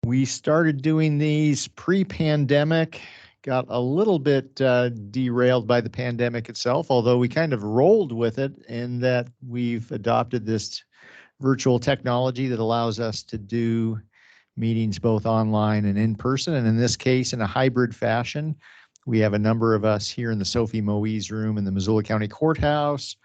We started doing these pre-pandemic, got a little bit derailed by the pandemic itself, although we kind of rolled with it in that we've adopted this virtual technology that allows us to do meetings both online and in person, and in this case, in a hybrid fashion. We have a number of us here in the Sophie Moise room in the Missoula County Courthouse,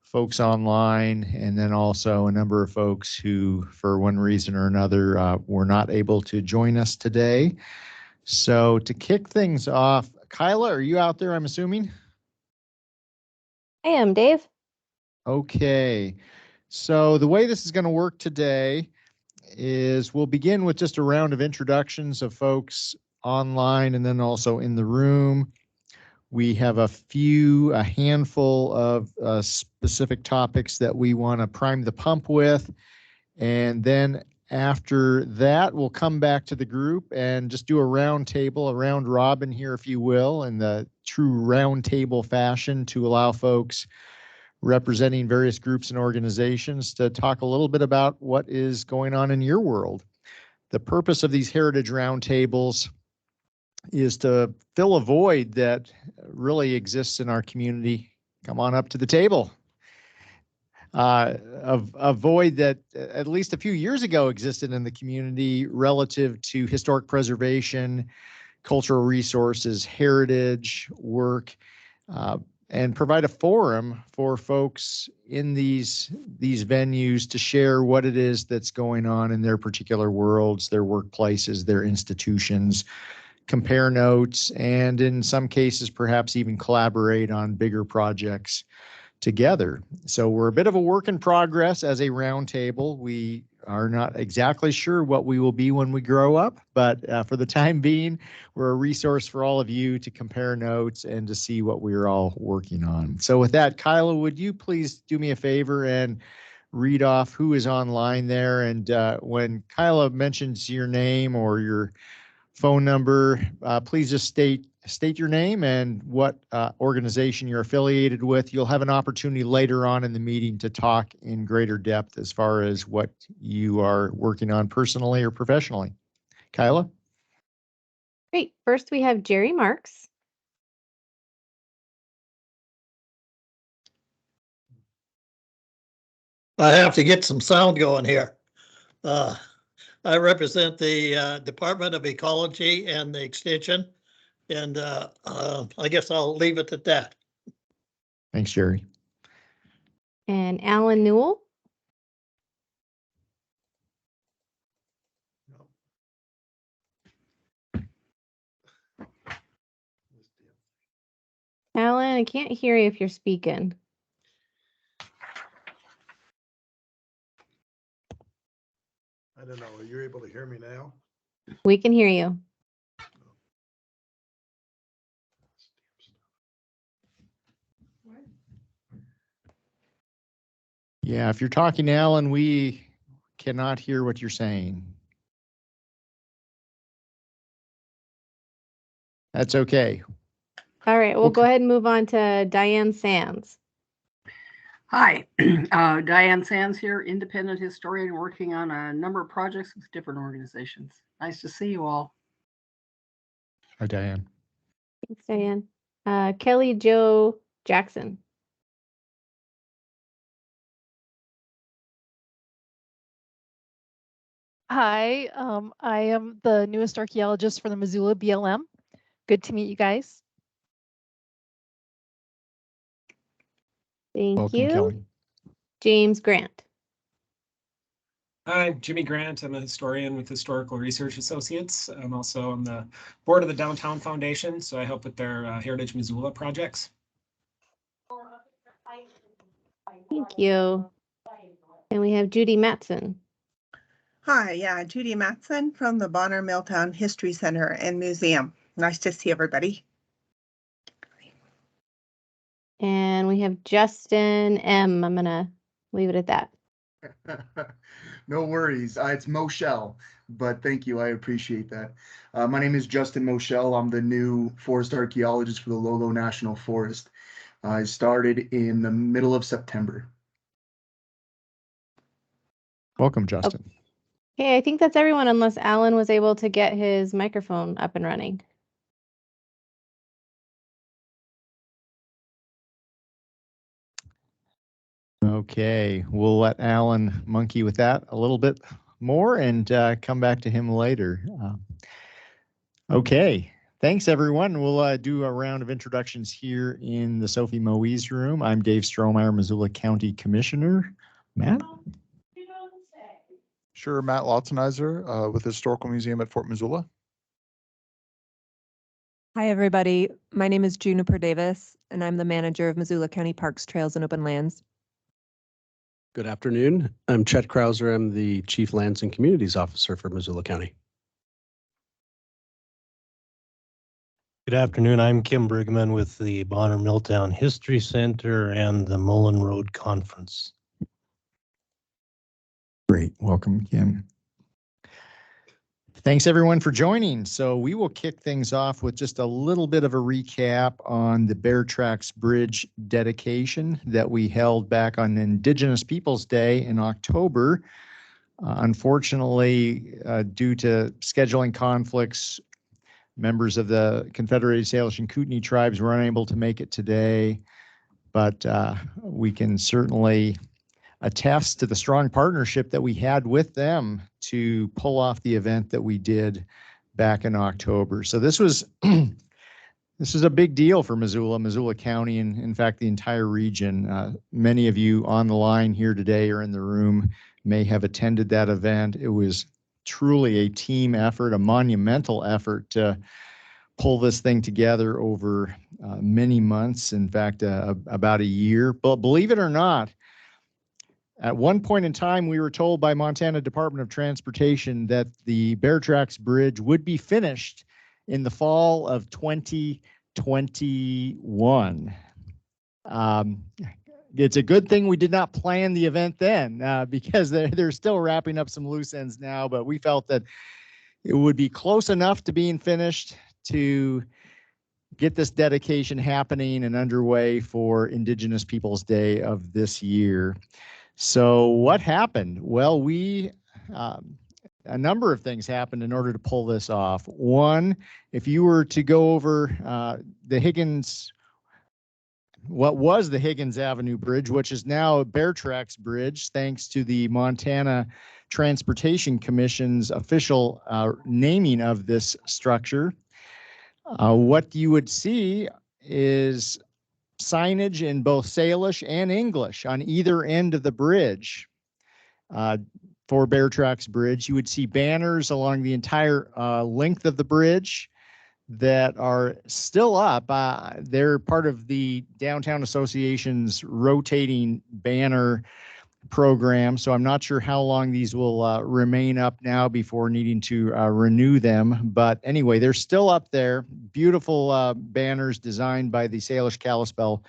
folks online, and then also a number of folks who, for one reason or another, were not able to join us today. So to kick things off, Kyla, are you out there, I'm assuming? I am, Dave. Okay. So the way this is going to work today is we'll begin with just a round of introductions of folks online and then also in the room. We have a handful of specific topics that we want to prime the pump with. And then after that, we'll come back to the group and just do a round table, a round robin here, if you will, in the true round table fashion to allow folks representing various groups and organizations to talk a little bit about what is going on in your world. The purpose of these Heritage Roundtables is to fill a void that really exists in our community. Come on up to the table. A void that at least a few years ago existed in the community relative to historic preservation, cultural resources, heritage work, and provide a forum for folks in these venues to share what it is that's going on in their particular worlds, their workplaces, their institutions, compare notes, and in some cases, perhaps even collaborate on bigger projects together. So we're a bit of a work in progress as a roundtable. We are not exactly sure what we will be when we grow up, but for the time being, we're a resource for all of you to compare notes and to see what we're all working on. So with that, Kyla, would you please do me a favor and read off who is online there? And when Kyla mentions your name or your phone number, please just state your name and what organization you're affiliated with. You'll have an opportunity later on in the meeting to talk in greater depth as far as what you are working on personally or professionally. Kyla? Great. First, we have Jerry Marks. I have to get some sound going here. I represent the Department of Ecology and the Extension, and I guess I'll leave it at that. Thanks, Jerry. And Alan Newell. Alan, I can't hear you if you're speaking. I don't know. Are you able to hear me now? We can hear you. Yeah, if you're talking, Alan, we cannot hear what you're saying. That's okay. All right, we'll go ahead and move on to Diane Sands. Hi, Diane Sands here, independent historian working on a number of projects with different organizations. Nice to see you all. Hi, Diane. Thanks, Diane. Kelly Jo Jackson. Hi, I am the newest archaeologist for the Missoula BLM. Good to meet you guys. Thank you. Kelly. James Grant. Hi, Jimmy Grant. I'm a historian with Historical Research Associates. I'm also on the board of the Downtown Foundation, so I help with their Heritage Missoula projects. Thank you. And we have Judy Matson. Hi, yeah, Judy Matson from the Bonner Milltown History Center and Museum. Nice to see everybody. And we have Justin M. I'm going to leave it at that. No worries. It's Moshel, but thank you. I appreciate that. My name is Justin Moshel. I'm the new forest archaeologist for the Lolo National Forest. I started in the middle of September. Welcome, Justin. Okay, I think that's everyone unless Alan was able to get his microphone up and running. Okay, we'll let Alan monkey with that a little bit more and come back to him later. Okay, thanks everyone. We'll do a round of introductions here in the Sophie Moise room. I'm Dave Strohmeyer, Missoula County Commissioner. Matt? Sure, Matt Lotzenizer with the Historical Museum at Fort Missoula. Hi, everybody. My name is Juniper Davis, and I'm the manager of Missoula County Parks, Trails, and Open Lands. Good afternoon. I'm Chet Krauser. I'm the Chief Lands and Communities Officer for Missoula County. Good afternoon. I'm Kim Brigman with the Bonner Milltown History Center and the Mullen Road Conference. Great. Welcome, Kim. Thanks everyone for joining. So we will kick things off with just a little bit of a recap on the Bear Tracks Bridge dedication that we held back on Indigenous Peoples Day in October. Unfortunately, due to scheduling conflicts, members of the Confederated Salish and Kootenai tribes were unable to make it today, but we can certainly attest to the strong partnership that we had with them to pull off the event that we did back in October. So this was this is a big deal for Missoula County, and in fact the entire region. Many of you on the line here today or in the room may have attended that event. It was truly a team effort, a monumental effort to pull this thing together over many months, in fact about a year. But believe it or not, at one point in time, we were told by Montana Department of Transportation that the Bear Tracks Bridge would be finished in the fall of 2021. It's a good thing we did not plan the event then because they're still wrapping up some loose ends now, but we felt that it would be close enough to being finished to get this dedication happening and underway for Indigenous Peoples Day of this year. So what happened? Well, a number of things happened in order to pull this off. One, if you were to go over what was the Higgins Avenue Bridge, which is now Bear Tracks Bridge, thanks to the Montana Transportation Commission's official naming of this structure, what you would see is signage in both Salish and English on either end of the bridge. For Bear Tracks Bridge, you would see banners along the entire length of the bridge that are still up. They're part of the Downtown Association's rotating banner program, so I'm not sure how long these will remain up now before needing to renew them. But anyway, they're still up there. Beautiful banners designed by the Salish Kalispel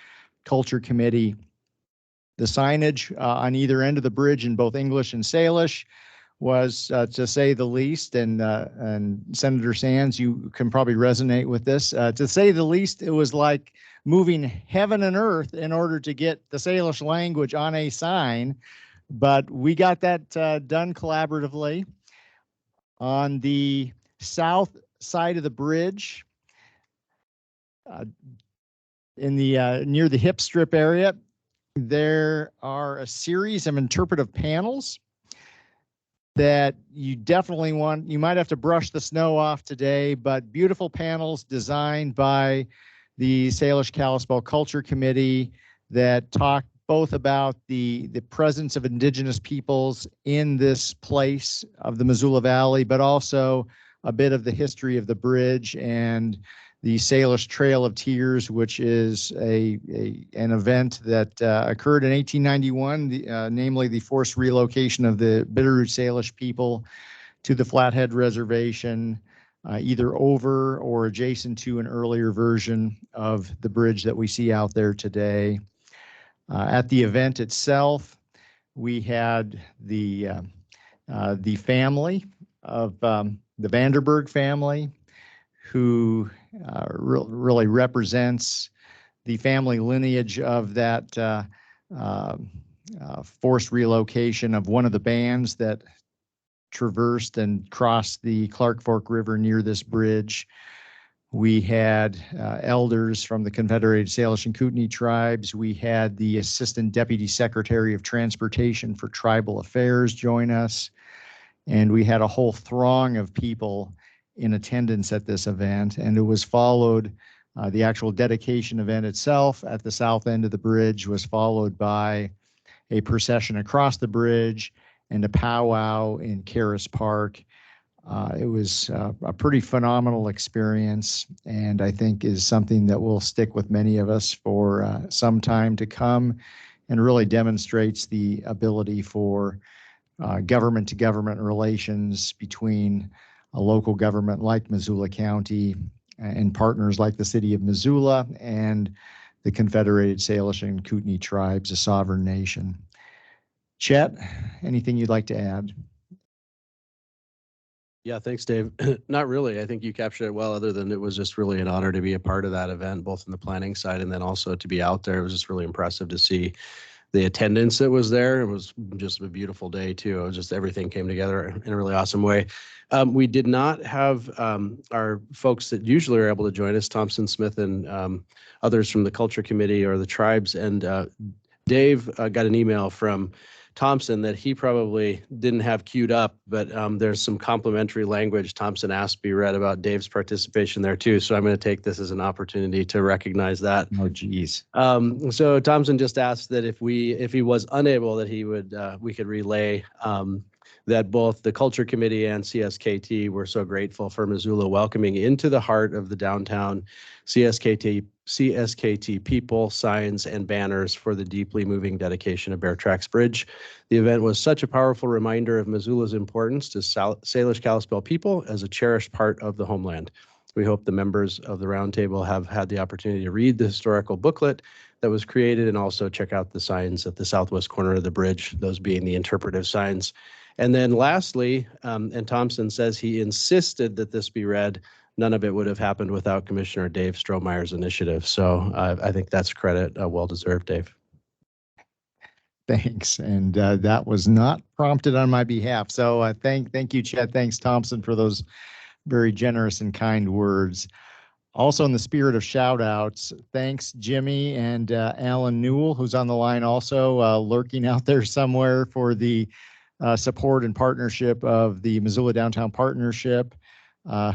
Culture Committee. The signage on either end of the bridge in both English and Salish was, to say the least, and Senator Sands, you can probably resonate with this. To say the least, it was like moving heaven and earth in order to get the Salish language on a sign, but we got that done collaboratively. On the south side of the bridge, in the near the hip strip area, there are a series of interpretive panels that you might have to brush the snow off today, but beautiful panels designed by the Salish Kalispel Culture Committee that talk both about the presence of Indigenous peoples in this place of the Missoula Valley, but also a bit of the history of the bridge and the Salish Trail of Tears, which is an event that occurred in 1891, namely the forced relocation of the Bitterroot Salish people to the Flathead Reservation, either over or adjacent to an earlier version of the bridge that we see out there today. At the event itself, we had the family of the Vanderburg family, who really represents the family lineage of that forced relocation of one of the bands that traversed and crossed the Clark Fork River near this bridge. We had elders from the Confederated Salish and Kootenai tribes. We had the Assistant Deputy Secretary of Transportation for Tribal Affairs join us. And we had a whole throng of people in attendance at this event. And it was followed, the actual dedication event itself at the south end of the bridge was followed by a procession across the bridge and a powwow in Caras Park. It was a pretty phenomenal experience, and I think is something that will stick with many of us for some time to come, and really demonstrates the ability for government to government relations between a local government like Missoula County and partners like the city of Missoula and the Confederated Salish and Kootenai tribes, a sovereign nation. Chet, anything you'd like to add? Yeah, thanks, Dave. Not really. I think you captured it well, other than it was just really an honor to be a part of that event, both in the planning side and then also to be out there. It was just really impressive to see the attendance that was there. It was just a beautiful day too. It was just everything came together in a really awesome way. We did not have our folks that usually are able to join us, Thompson Smith and others from the Culture Committee or the tribes. And Dave got an email from Thompson that he probably didn't have queued up, but there's some complimentary language Thompson asked be read about Dave's participation there too. So I'm going to take this as an opportunity to recognize that. Oh, geez. So Thompson just asked that if he was unable, that he would we could relay that both the Culture Committee and CSKT were so grateful for Missoula welcoming into the heart of the downtown CSKT people, signs, and banners for the deeply moving dedication of Bear Tracks Bridge. The event was such a powerful reminder of Missoula's importance to Salish Kalispel people as a cherished part of the homeland. We hope the members of the Roundtable have had the opportunity to read the historical booklet that was created and also check out the signs at the southwest corner of the bridge, those being the interpretive signs. And then lastly, and Thompson says he insisted that this be read, none of it would have happened without Commissioner Dave Strohmeyer's initiative. So I think that's credit well-deserved, Dave. Thanks. And that was not prompted on my behalf. So thank you, Chet. Thanks, Thompson, for those very generous and kind words. Also, in the spirit of shout outs, thanks, Jimmy and Alan Newell, who's on the line also, lurking out there somewhere, for the support and partnership of the Missoula Downtown Partnership,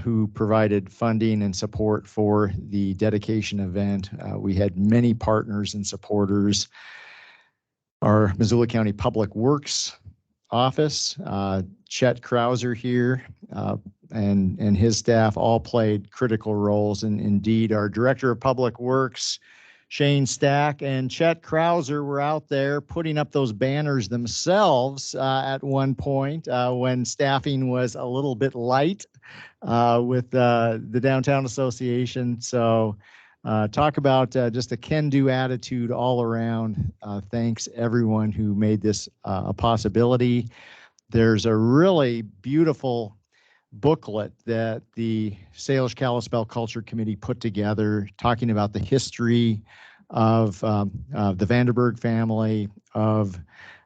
who provided funding and support for the dedication event. We had many partners and supporters. Our Missoula County Public Works Office, Chet Krauser here, and his staff all played critical roles. And indeed, our Director of Public Works, Shane Stack, and Chet Krauser were out there putting up those banners themselves at one point when staffing was a little bit light with the Downtown Association. So talk about just a can-do attitude all around. Thanks everyone who made this a possibility. There's a really beautiful booklet that the Salish Kalispel Culture Committee put together, talking about the history of the Vanderburg family, of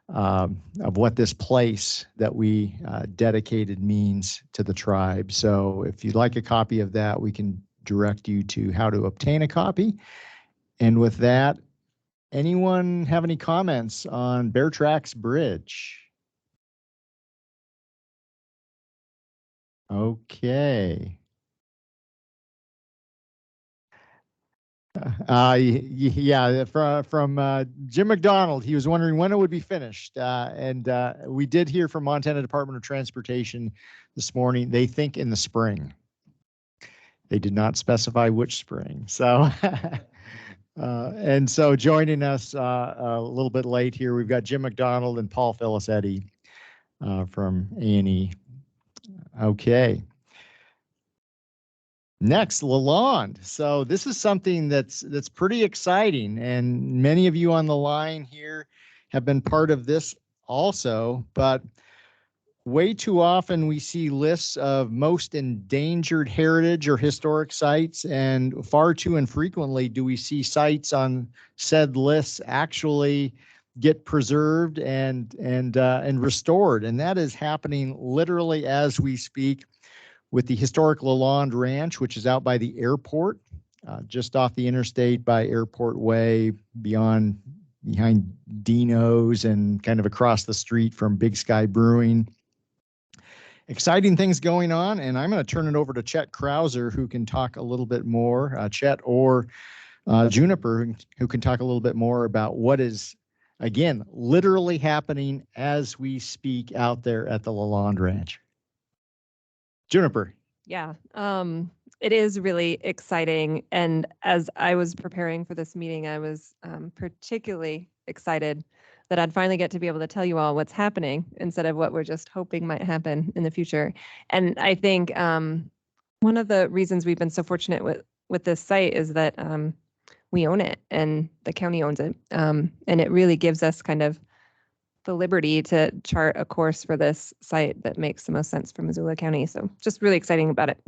what this place that we dedicated means to the tribe. So if you'd like a copy of that, we can direct you to how to obtain a copy. And with that, anyone have any comments on Bear Tracks Bridge? Okay. Yeah, from Jim McDonald, he was wondering when it would be finished. And we did hear from Montana Department of Transportation this morning. They think in the spring. They did not specify which spring. So, and so joining us a little bit late here, we've got Jim McDonald and Paul Felicetti from A&E. Okay. Next, Lalonde. So this is something that's pretty exciting, and many of you on the line here have been part of this also, but way too often we see lists of most endangered heritage or historic sites, and far too infrequently do we see sites on said lists actually get preserved and restored. And that is happening literally as we speak with the historic Lalonde Ranch, which is out by the airport, just off the interstate by Airport Way, behind Dino's and kind of across the street from Big Sky Brewing. Exciting things going on, and I'm going to turn it over to Chet Krauser, who can talk a little bit more, Chet or Juniper, who can talk a little bit more about what is, again, literally happening as we speak out there at the Lalonde Ranch. Juniper. Yeah, it is really exciting. And as I was preparing for this meeting, I was particularly excited that I'd finally get to be able to tell you all what's happening instead of what we're just hoping might happen in the future. And I think one of the reasons we've been so fortunate with this site is that we own it and the county owns it. And it really gives us kind of the liberty to chart a course for this site that makes the most sense for Missoula County. So just really exciting about it.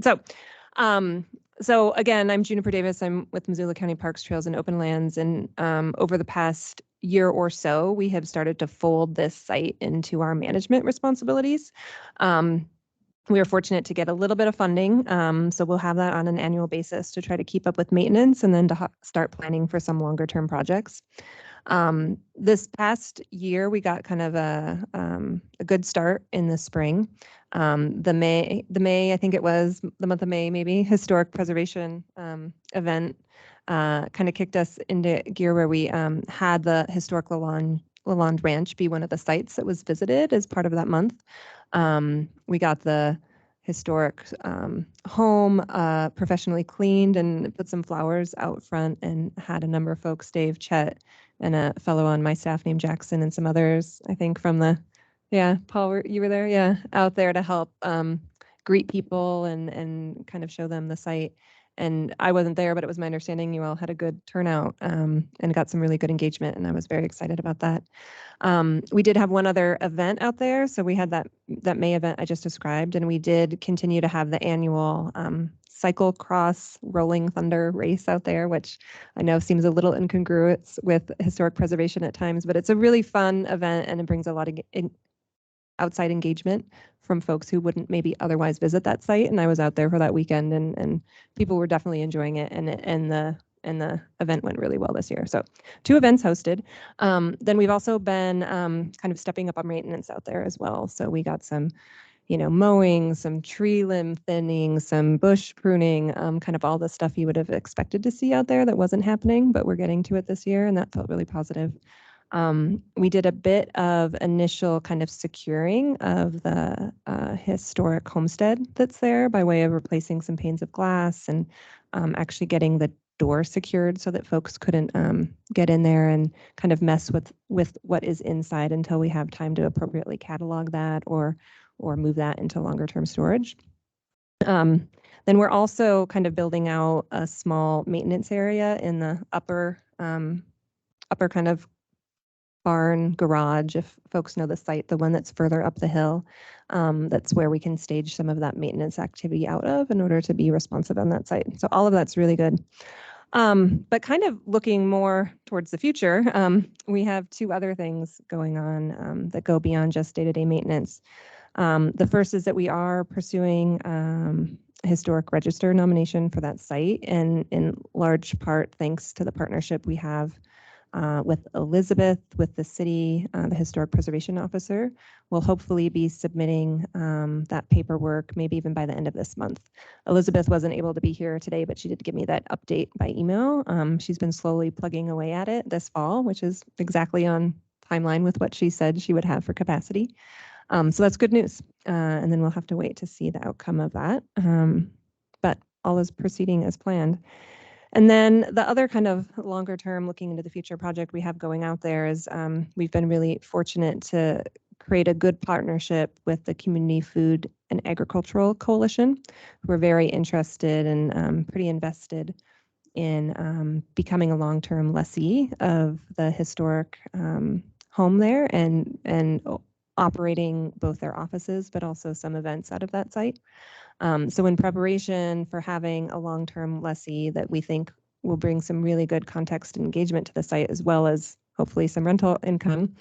So again, I'm Juniper Davis. I'm with Missoula County Parks, Trails, and Open Lands. And over the past year or so, we have started to fold this site into our management responsibilities. We were fortunate to get a little bit of funding, so we'll have that on an annual basis to try to keep up with maintenance and then to start planning for some longer term projects. This past year, we got kind of a good start in the spring. The May, I think it was the month of May, maybe, historic preservation event kind of kicked us into gear where we had the historic Lalonde Ranch be one of the sites that was visited as part of that month. We got the historic home professionally cleaned and put some flowers out front and had a number of folks, Dave, Chet, and a fellow on my staff named Jackson and some others, I think from the, yeah, Paul, you were there? Yeah, out there to help greet people and kind of show them the site. And I wasn't there, but it was my understanding you all had a good turnout and got some really good engagement, and I was very excited about that. We did have one other event out there. So we had that May event I just described, and we did continue to have the annual cyclocross rolling thunder race out there, which I know seems a little incongruous with historic preservation at times, but it's a really fun event and it brings a lot of outside engagement from folks who wouldn't maybe otherwise visit that site. And I was out there for that weekend and people were definitely enjoying it, and the event went really well this year. So 2 events hosted. Then we've also been kind of stepping up on maintenance out there as well. So we got some, mowing, some tree limb thinning, some bush pruning, kind of all the stuff you would have expected to see out there that wasn't happening, but we're getting to it this year, and that felt really positive. We did a bit of initial kind of securing of the historic homestead that's there by way of replacing some panes of glass and actually getting the door secured so that folks couldn't get in there and kind of mess with what is inside until we have time to appropriately catalog that or move that into longer term storage. Then we're also kind of building out a small maintenance area in the upper kind of barn garage, if folks know the site, the one that's further up the hill. That's where we can stage some of that maintenance activity out of in order to be responsive on that site. So all of that's really good. But kind of looking more towards the future, we have 2 other things going on that go beyond just day-to-day maintenance. The first is that we are pursuing a historic register nomination for that site, and in large part thanks to the partnership we have with Elizabeth, with the city, the historic preservation officer. We'll hopefully be submitting that paperwork maybe even by the end of this month. Elizabeth wasn't able to be here today, but she did give me that update by email. She's been slowly plugging away at it this fall, which is exactly on timeline with what she said she would have for capacity. So that's good news. And then we'll have to wait to see the outcome of that. But all is proceeding as planned. And then the other kind of longer term looking into the future project we have going out there is we've been really fortunate to create a good partnership with the Community Food and Agricultural Coalition, who are very interested and pretty invested in becoming a long-term lessee of the historic home there and operating both their offices, but also some events out of that site. So in preparation for having a long-term lessee that we think will bring some really good context and engagement to the site, as well as hopefully some rental income.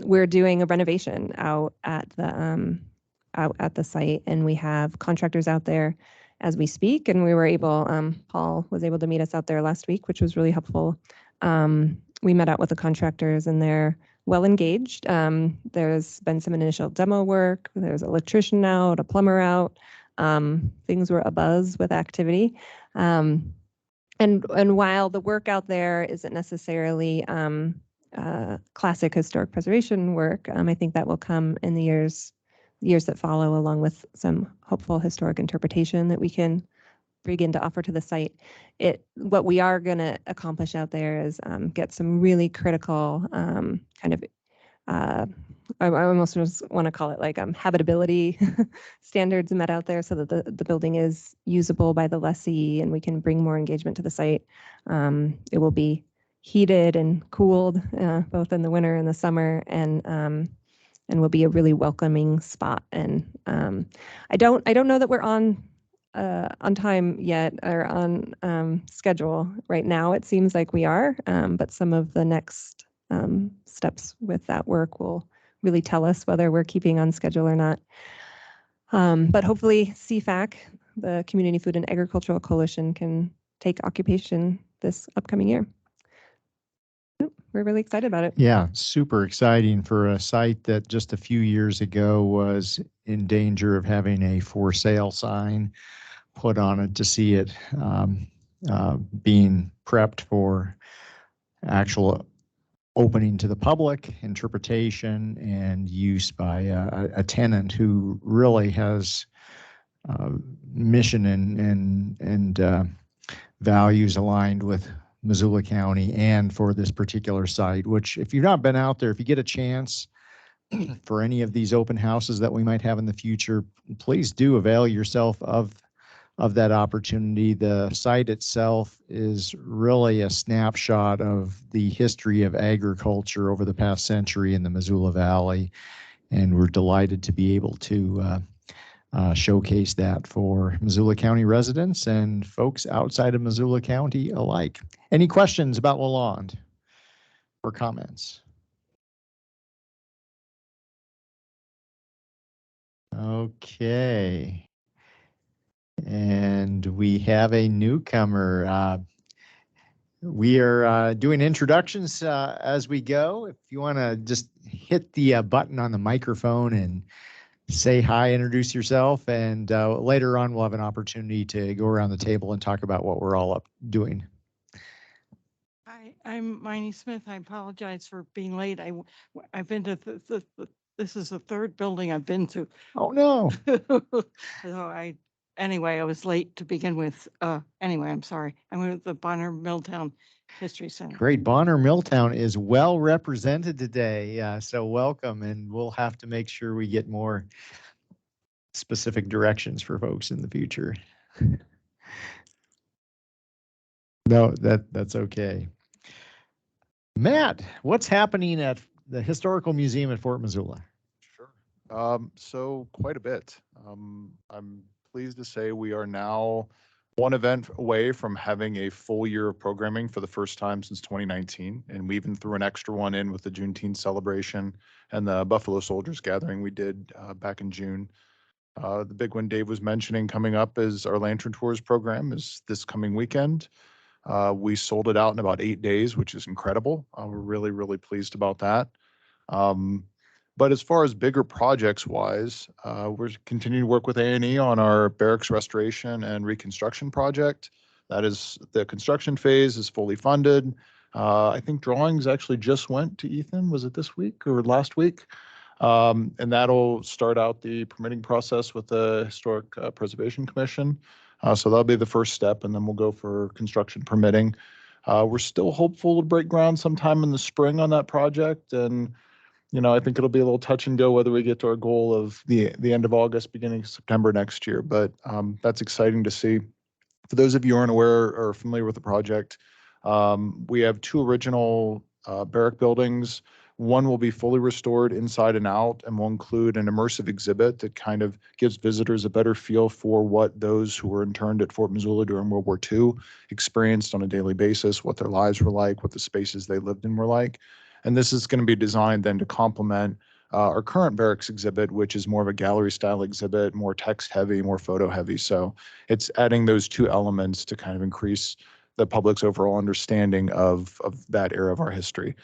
We're doing a renovation out at the site, and we have contractors out there as we speak. And we were able, Paul was able to meet us out there last week, which was really helpful. We met out with the contractors, and they're well engaged. There's been some initial demo work. There's an electrician out, a plumber out. Things were abuzz with activity. And while the work out there isn't necessarily classic historic preservation work, I think that will come in the years that follow, along with some hopeful historic interpretation that we can begin to offer to the site. What we are going to accomplish out there is get some really critical kind of I almost just want to call it like habitability standards met out there, so that the building is usable by the lessee and we can bring more engagement to the site. It will be heated and cooled both in the winter and the summer, and will be a really welcoming spot. And I don't know that we're on time yet, or on schedule right now. It seems like we are, but some of the next steps with that work will really tell us whether we're keeping on schedule or not. But hopefully CFAC, the Community Food and Agricultural Coalition, can take occupation this upcoming year. We're really excited about it. Yeah, super exciting for a site that just a few years ago was in danger of having a for sale sign put on it, to see it being prepped for actual opening to the public, interpretation, and use by a tenant who really has mission and values aligned with Missoula County and for this particular site. Which, if you've not been out there, if you get a chance for any of these open houses that we might have in the future, please do avail yourself of that opportunity. The site itself is really a snapshot of the history of agriculture over the past century in the Missoula Valley, and we're delighted to be able to showcase that for Missoula County residents and folks outside of Missoula County alike. Any questions about Lalonde or comments? Okay. And we have a newcomer. We are doing introductions as we go. If you want to just hit the button on the microphone and say hi, introduce yourself, and later on we'll have an opportunity to go around the table and talk about what we're all up doing. Hi, I'm Miney Smith. I apologize for being late. I've been to this is the third building I've been to. Oh no. So anyway, I was late to begin with. Anyway, I'm sorry. I'm with the Bonner Milltown History Center. Great. Bonner Milltown is well represented today. So welcome, and we'll have to make sure we get more specific directions for folks in the future. No, that's okay. Matt, what's happening at the Historical Museum at Fort Missoula? Sure. So quite a bit. I'm pleased to say we are now one event away from having a full year of programming for the first time since 2019. And we even threw an extra one in with the Juneteenth celebration and the Buffalo Soldiers gathering we did back in June. The big one Dave was mentioning coming up is our Lantern Tours program is this coming weekend. We sold it out in about 8 days, which is incredible. We're really, really pleased about that. But as far as bigger projects wise, we're continuing to work with A&E on our barracks restoration and reconstruction project. That is, the construction phase is fully funded. I think drawings actually just went to Ethan. Was it this week or last week? And that'll start out the permitting process with the Historic Preservation Commission. So that'll be the first step, and then we'll go for construction permitting. We're still hopeful to break ground sometime in the spring on that project, and I think it'll be a little touch and go whether we get to our goal of the end of August, beginning of September next year. But that's exciting to see. For those of you who aren't aware or familiar with the project, we have two original barrack buildings One will be fully restored inside and out and will include an immersive exhibit that kind of gives visitors a better feel for what those who were interned at Fort Missoula during World War II experienced on a daily basis, what their lives were like, what the spaces they lived in were like. And this is going to be designed then to complement our current barracks exhibit, which is more of a gallery style exhibit, more text heavy, more photo heavy. So it's adding those two elements to kind of increase the public's overall understanding of that era of our history.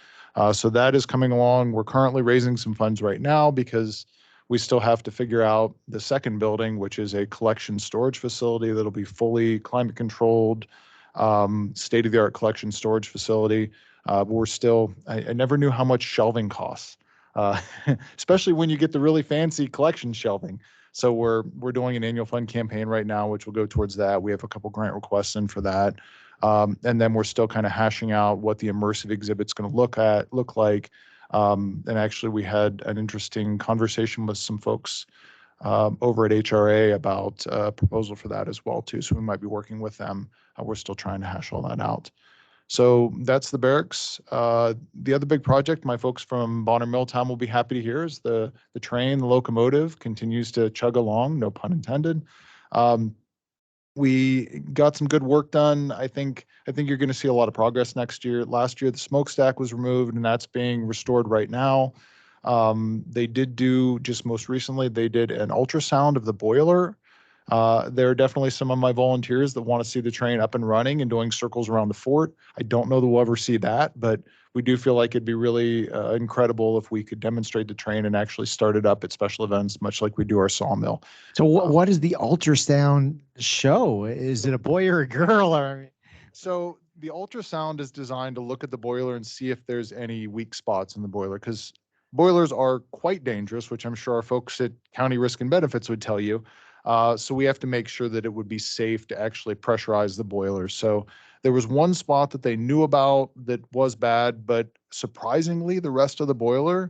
So that is coming along. We're currently raising some funds right now because we still have to figure out the second building, which is a collection storage facility that'll be fully climate controlled, state-of-the-art collection storage facility. But we're still, I never knew how much shelving costs, especially when you get the really fancy collection shelving. So we're doing an annual fund campaign right now, which will go towards that. We have a couple grant requests in for that. And then we're still kind of hashing out what the immersive exhibit's going to look like. And actually, we had an interesting conversation with some folks over at HRA about a proposal for that as well too. So we might be working with them. We're still trying to hash all that out. So that's the barracks. The other big project my folks from Bonner Milltown will be happy to hear is the train, the locomotive continues to chug along, no pun intended. We got some good work done. I think you're going to see a lot of progress next year. Last year, the smokestack was removed, and that's being restored right now. They did do, just most recently, they did an ultrasound of the boiler. There are definitely some of my volunteers that want to see the train up and running and doing circles around the fort. I don't know that we'll ever see that, but we do feel like it'd be really incredible if we could demonstrate the train and actually start it up at special events, much like we do our sawmill. So what does the ultrasound show? Is it a boy or a girl? Or So the ultrasound is designed to look at the boiler and see if there's any weak spots in the boiler, because boilers are quite dangerous, which I'm sure our folks at County Risk and Benefits would tell you. So we have to make sure that it would be safe to actually pressurize the boiler. So there was one spot that they knew about that was bad, but surprisingly, the rest of the boiler,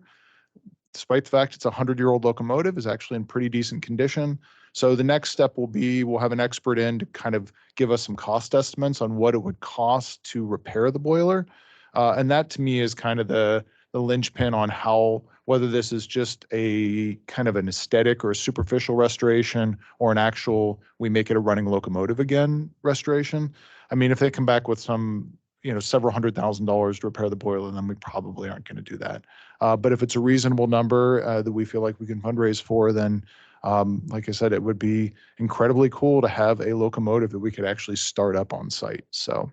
despite the fact it's a 100-year-old locomotive, is actually in pretty decent condition. So the next step will be, we'll have an expert in to kind of give us some cost estimates on what it would cost to repair the boiler. And that to me is kind of the linchpin on how, whether this is just a kind of an aesthetic or a superficial restoration or an actual, we make it a running locomotive again restoration. I mean, if they come back with some, several $100,000 to repair the boiler, then we probably aren't going to do that. But if it's a reasonable number that we feel like we can fundraise for, then like I said, it would be incredibly cool to have a locomotive that we could actually start up on site. So,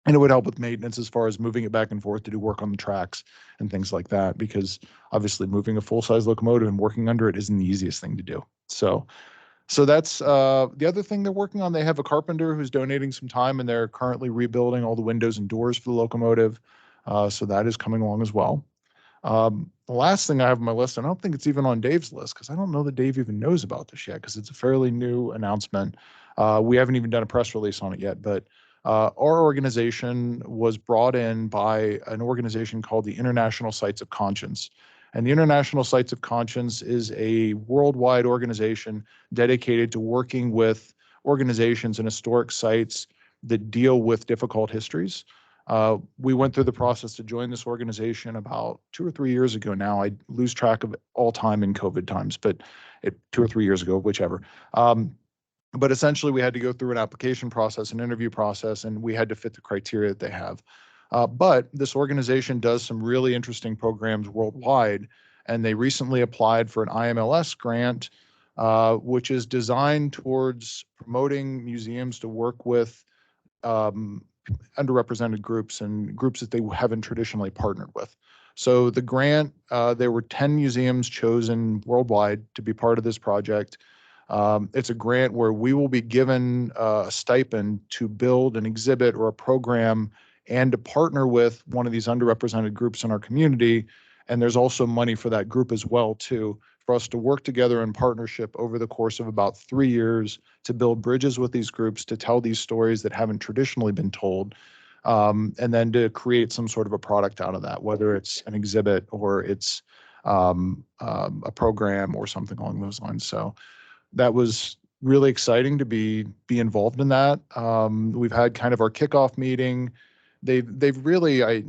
and it would help with maintenance as far as moving it back and forth to do work on the tracks and things like that, because obviously moving a full-size locomotive and working under it isn't the easiest thing to do. So that's the other thing they're working on. They have a carpenter who's donating some time, and they're currently rebuilding all the windows and doors for the locomotive. So that is coming along as well. The last thing I have on my list, and I don't think it's even on Dave's list, because I don't know that Dave even knows about this yet, because it's a fairly new announcement. We haven't even done a press release on it yet, but our organization was brought in by an organization called the International Sites of Conscience. And the International Sites of Conscience is a worldwide organization dedicated to working with organizations and historic sites that deal with difficult histories. We went through the process to join this organization about 2 or 3 years ago now. I lose track of all time in COVID times, but 2 or 3 years ago, whichever. But essentially, we had to go through an application process, an interview process, and we had to fit the criteria that they have. But this organization does some really interesting programs worldwide, and they recently applied for an IMLS grant, which is designed towards promoting museums to work with underrepresented groups and groups that they haven't traditionally partnered with. So the grant, there were 10 museums chosen worldwide to be part of this project. It's a grant where we will be given a stipend to build an exhibit or a program and to partner with one of these underrepresented groups in our community. And there's also money for that group as well, too, for us to work together in partnership over the course of about 3 years to build bridges with these groups, to tell these stories that haven't traditionally been told, and then to create some sort of a product out of that, whether it's an exhibit or it's a program or something along those lines. So that was really exciting to be involved in that. We've had kind of our kickoff meeting. they've really, I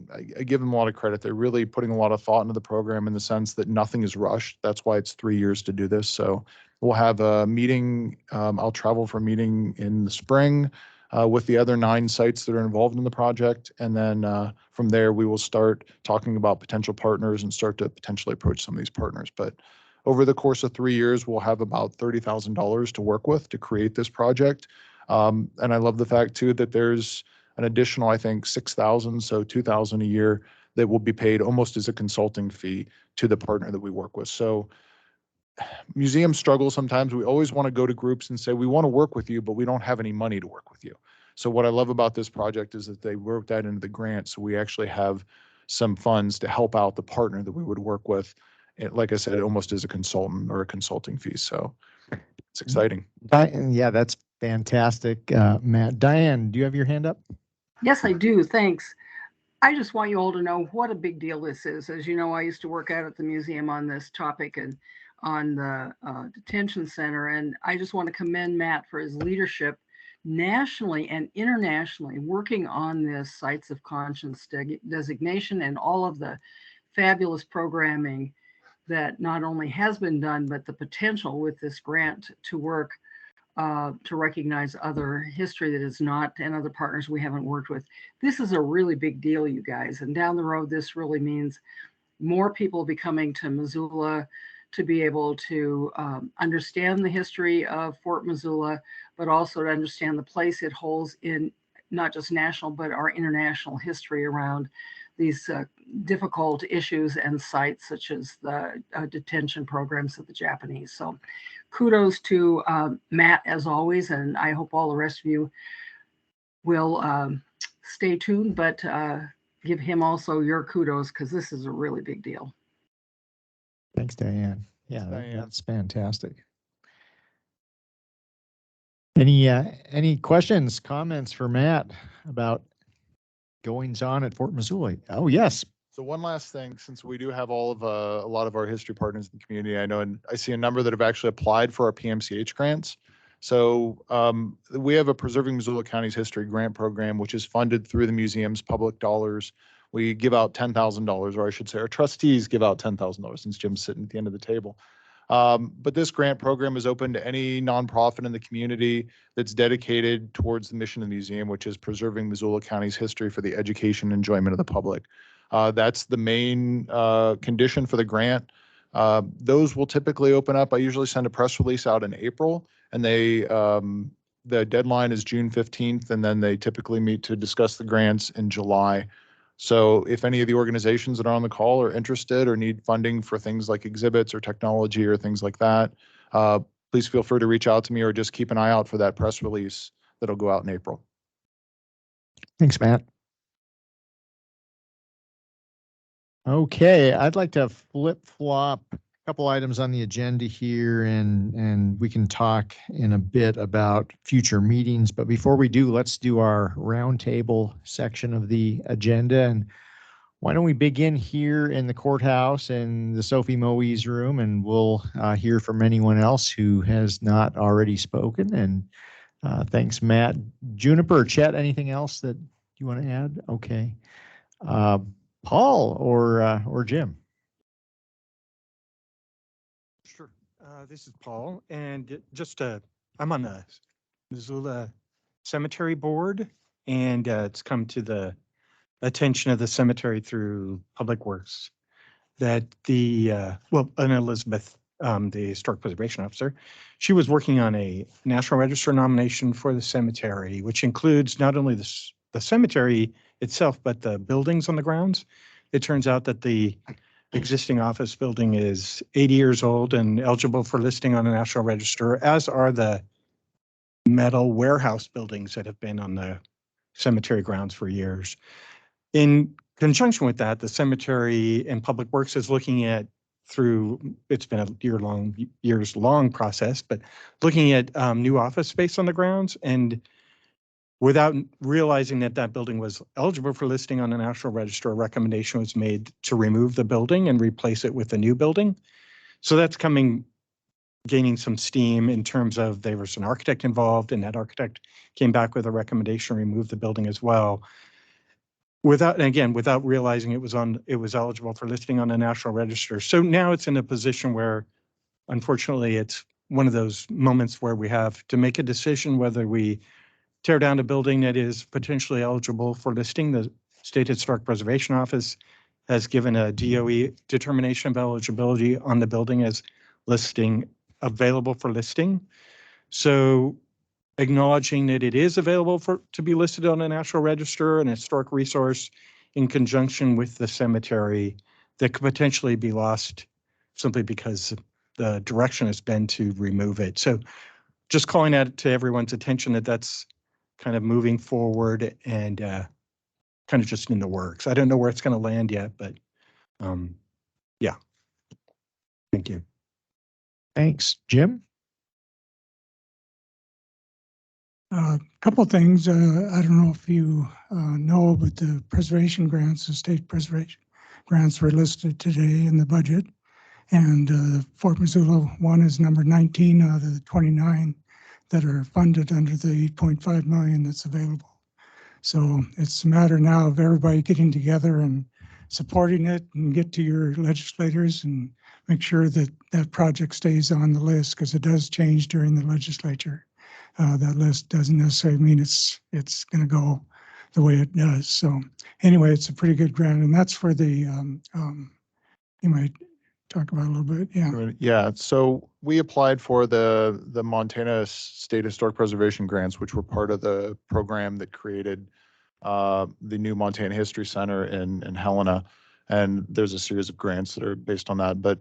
give them a lot of credit. They're really putting a lot of thought into the program in the sense that nothing is rushed. That's why it's 3 years to do this. So we'll have a meeting. I'll travel for a meeting in the spring with the other 9 sites that are involved in the project. And then from there, we will start talking about potential partners and start to potentially approach some of these partners. But over the course of 3 years, we'll have about $30,000 to work with to create this project. And I love the fact too that there's an additional, I think, 6,000, so 2,000 a year that will be paid almost as a consulting fee to the partner that we work with. So museums struggle sometimes. We always want to go to groups and say, we want to work with you, but we don't have any money to work with you. So what I love about this project is that they wrote that into the grant. So we actually have some funds to help out the partner that we would work with. Like I said, almost as a consultant or a consulting fee. So it's exciting. Yeah, that's fantastic, Matt. Diane, do you have your hand up? Yes, I do. Thanks. I just want you all to know what a big deal this is. As you know, I used to work out at the museum on this topic and on the detention center. And I just want to commend Matt for his leadership nationally and internationally working on this Sites of Conscience designation and all of the fabulous programming that not only has been done, but the potential with this grant to work to recognize other history that is not, and other partners we haven't worked with. This is a really big deal, you guys. And down the road, this really means more people will be coming to Missoula to be able to understand the history of Fort Missoula, but also to understand the place it holds in not just national, but our international history around these difficult issues and sites such as the detention programs of the Japanese. So kudos to Matt as always, and I hope all the rest of you will stay tuned, but give him also your kudos because this is a really big deal. Thanks, Diane. Yeah, Diane. that's fantastic. Any questions, comments for Matt about goings on at Fort Missoula? Oh, yes. So one last thing, since we do have all of a lot of our history partners in the community, I know, and I see a number that have actually applied for our PMCH grants. So we have a Preserving Missoula County's History Grant Program, which is funded through the museum's public dollars. We give out $10,000, or I should say our trustees give out $10,000 since Jim's sitting at the end of the table. But this grant program is open to any nonprofit in the community that's dedicated towards the mission of the museum, which is preserving Missoula County's history for the education and enjoyment of the public. That's the main condition for the grant. Those will typically open up. I usually send a press release out in April, and the deadline is June 15th, and then they typically meet to discuss the grants in July. So if any of the organizations that are on the call are interested or need funding for things like exhibits or technology or things like that, please feel free to reach out to me or just keep an eye out for that press release that'll go out in April. Thanks, Matt. Okay, I'd like to flip-flop a couple items on the agenda here, and we can talk in a bit about future meetings. But before we do, let's do our roundtable section of the agenda. And why don't we begin here in the courthouse in the Sophie Moes room, and we'll hear from anyone else who has not already spoken. And thanks, Matt. Juniper or Chet, anything else that you want to add? Okay. Paul or Jim? Sure. This is Paul, and I'm on the Missoula Cemetery Board, and it's come to the attention of the cemetery through Public Works that and Elizabeth, the Historic Preservation Officer, she was working on a National Register nomination for the cemetery, which includes not only the cemetery itself, but the buildings on the grounds. It turns out that the existing office building is 80 years old and eligible for listing on the National Register, as are the metal warehouse buildings that have been on the cemetery grounds for years. In conjunction with that, the cemetery and Public Works is looking at it's been a years long process, but looking at new office space on the grounds, and without realizing that building was eligible for listing on the National Register, a recommendation was made to remove the building and replace it with a new building. So that's gaining some steam in terms of there was an architect involved, and that architect came back with a recommendation to remove the building as well. without realizing it was eligible for listing on the National Register. So now it's in a position where, unfortunately, it's one of those moments where we have to make a decision whether we tear down a building that is potentially eligible for listing. The State Historic Preservation Office has given a DOE determination of eligibility on the building as listing available for listing. So acknowledging that it is available to be listed on the National Register, an historic resource in conjunction with the cemetery that could potentially be lost simply because the direction has been to remove it. So just calling that to everyone's attention that that's kind of moving forward and kind of just in the works. I don't know where it's going to land yet, but yeah. Thank you. Thanks. Jim? A couple of things. I don't know if you know, but the preservation grants, the state preservation grants were listed today in the budget. And Fort Missoula one is number 19 out of the 29 that are funded under the 8.5 million that's available. So it's a matter now of everybody getting together and supporting it and get to your legislators and make sure that that project stays on the list, because it does change during the legislature. That list doesn't necessarily mean it's going to go the way it does. So anyway, it's a pretty good grant, and that's for the you might talk about a little bit. Yeah. Yeah. So we applied for the Montana State Historic Preservation grants, which were part of the program that created the new Montana History Center in Helena. And there's a series of grants that are based on that. But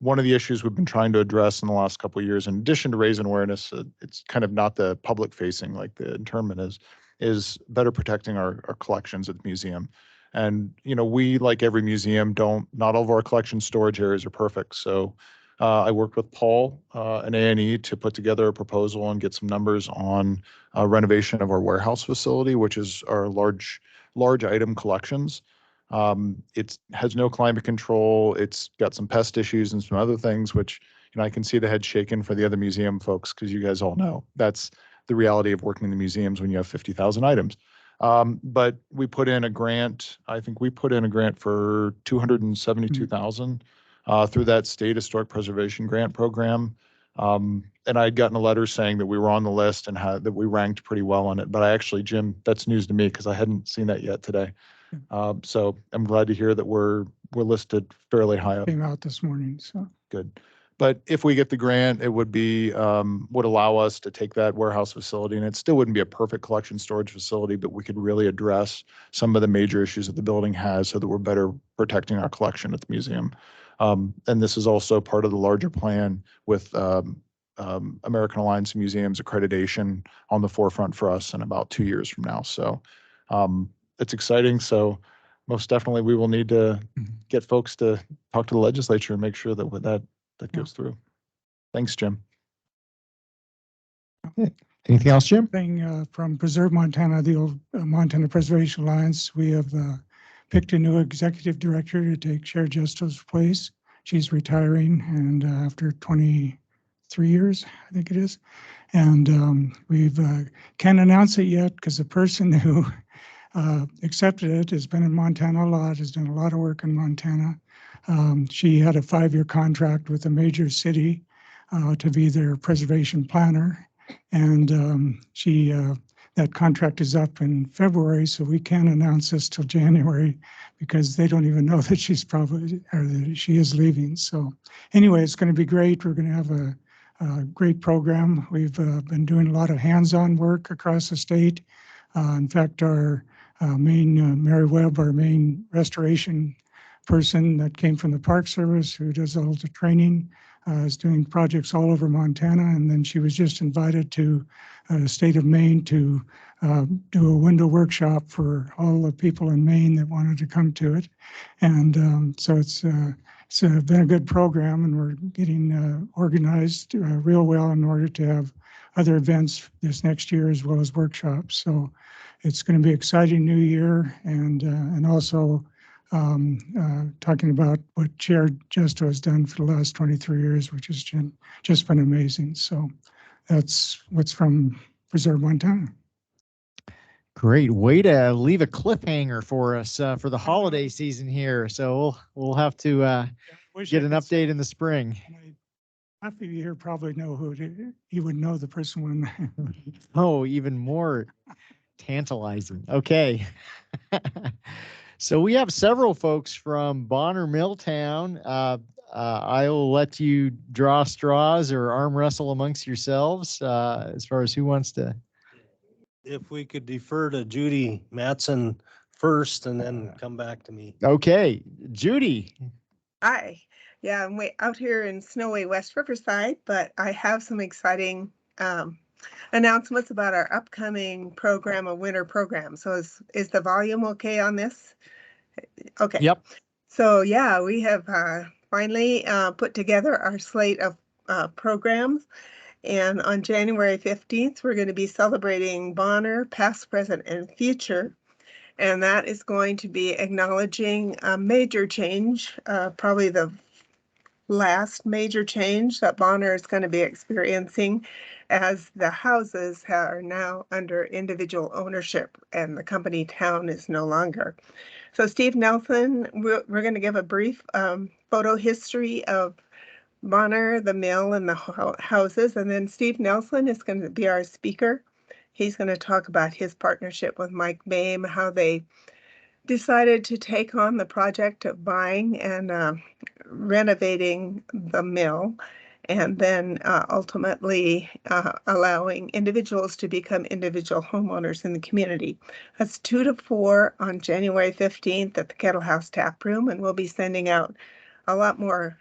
one of the issues we've been trying to address in the last couple of years, in addition to raising awareness, it's kind of not the public facing like the internment is better protecting our collections at the museum. And, we, like every museum, not all of our collection storage areas are perfect. So I worked with Paul and A&E to put together a proposal and get some numbers on renovation of our warehouse facility, which is our large item collections. It has no climate control. It's got some pest issues and some other things, which, I can see the head shaking for the other museum folks, because you guys all know that's the reality of working in the museums when you have 50,000 items. But we put in a grant. I think we put in a grant for $272,000 through that State Historic Preservation Grant Program. And I'd gotten a letter saying that we were on the list and that we ranked pretty well on it. But Jim, that's news to me because I hadn't seen that yet today. So I'm glad to hear that we're listed fairly high up. Came out this morning, so. Good. But if we get the grant, it would allow us to take that warehouse facility, and it still wouldn't be a perfect collection storage facility, but we could really address some of the major issues that the building has so that we're better protecting our collection at the museum. And this is also part of the larger plan with American Alliance of Museums accreditation on the forefront for us in about 2 years from now. So it's exciting. So most definitely we will need to get folks to talk to the legislature and make sure that goes through. Thanks, Jim. Anything else, Jim? Thing from Preserve Montana, the old Montana Preservation Alliance, we have picked a new executive director to take Chair Justo's place. She's retiring, and after 23 years, I think it is. And we've can't announce it yet because the person who accepted it has been in Montana a lot, has done a lot of work in Montana. She had a 5-year contract with a major city to be their preservation planner. And that contract is up in February, so we can't announce this till January because they don't even know that she is leaving. So anyway, it's going to be great. We're going to have a great program. We've been doing a lot of hands-on work across the state. In fact, our Mary Webb, our main restoration person that came from the Park Service, who does all the training, is doing projects all over Montana. And then she was just invited to the state of Maine to do a window workshop for all the people in Maine that wanted to come to it. And so it's been a good program, and we're getting organized real well in order to have other events this next year as well as workshops. So it's going to be an exciting new year, and also talking about what Chair Justo has done for the last 23 years, which has just been amazing. So that's what's from Preserve Montana. Great way to leave a cliffhanger for us for the holiday season here. So we'll have to get an update in the spring. Half of you here probably know who it is. You would know the person when. Oh, even more tantalizing. Okay. So we have several folks from Bonner Milltown. I'll let you draw straws or arm wrestle amongst yourselves as far as who wants to. If we could defer to Judy Matson first and then come back to me. Okay, Judy. Hi. Yeah, I'm out here in snowy West Riverside, but I have some exciting announcements about our upcoming program, a winter program. So is the volume okay on this? Okay. Yep. So yeah, we have finally put together our slate of programs. And on January 15th, we're going to be celebrating Bonner, past, present, and future. And that is going to be acknowledging a major change, probably the last major change that Bonner is going to be experiencing, as the houses are now under individual ownership and the company town is no longer. So Steve Nelson, we're going to give a brief photo history of Bonner, the mill, and the houses. And then Steve Nelson is going to be our speaker. He's going to talk about his partnership with Mike Boehm, how they decided to take on the project of buying and renovating the mill, and then ultimately allowing individuals to become individual homeowners in the community. That's 2 to 4 on January 15th at the Kettle House Tap Room, and we'll be sending out a lot more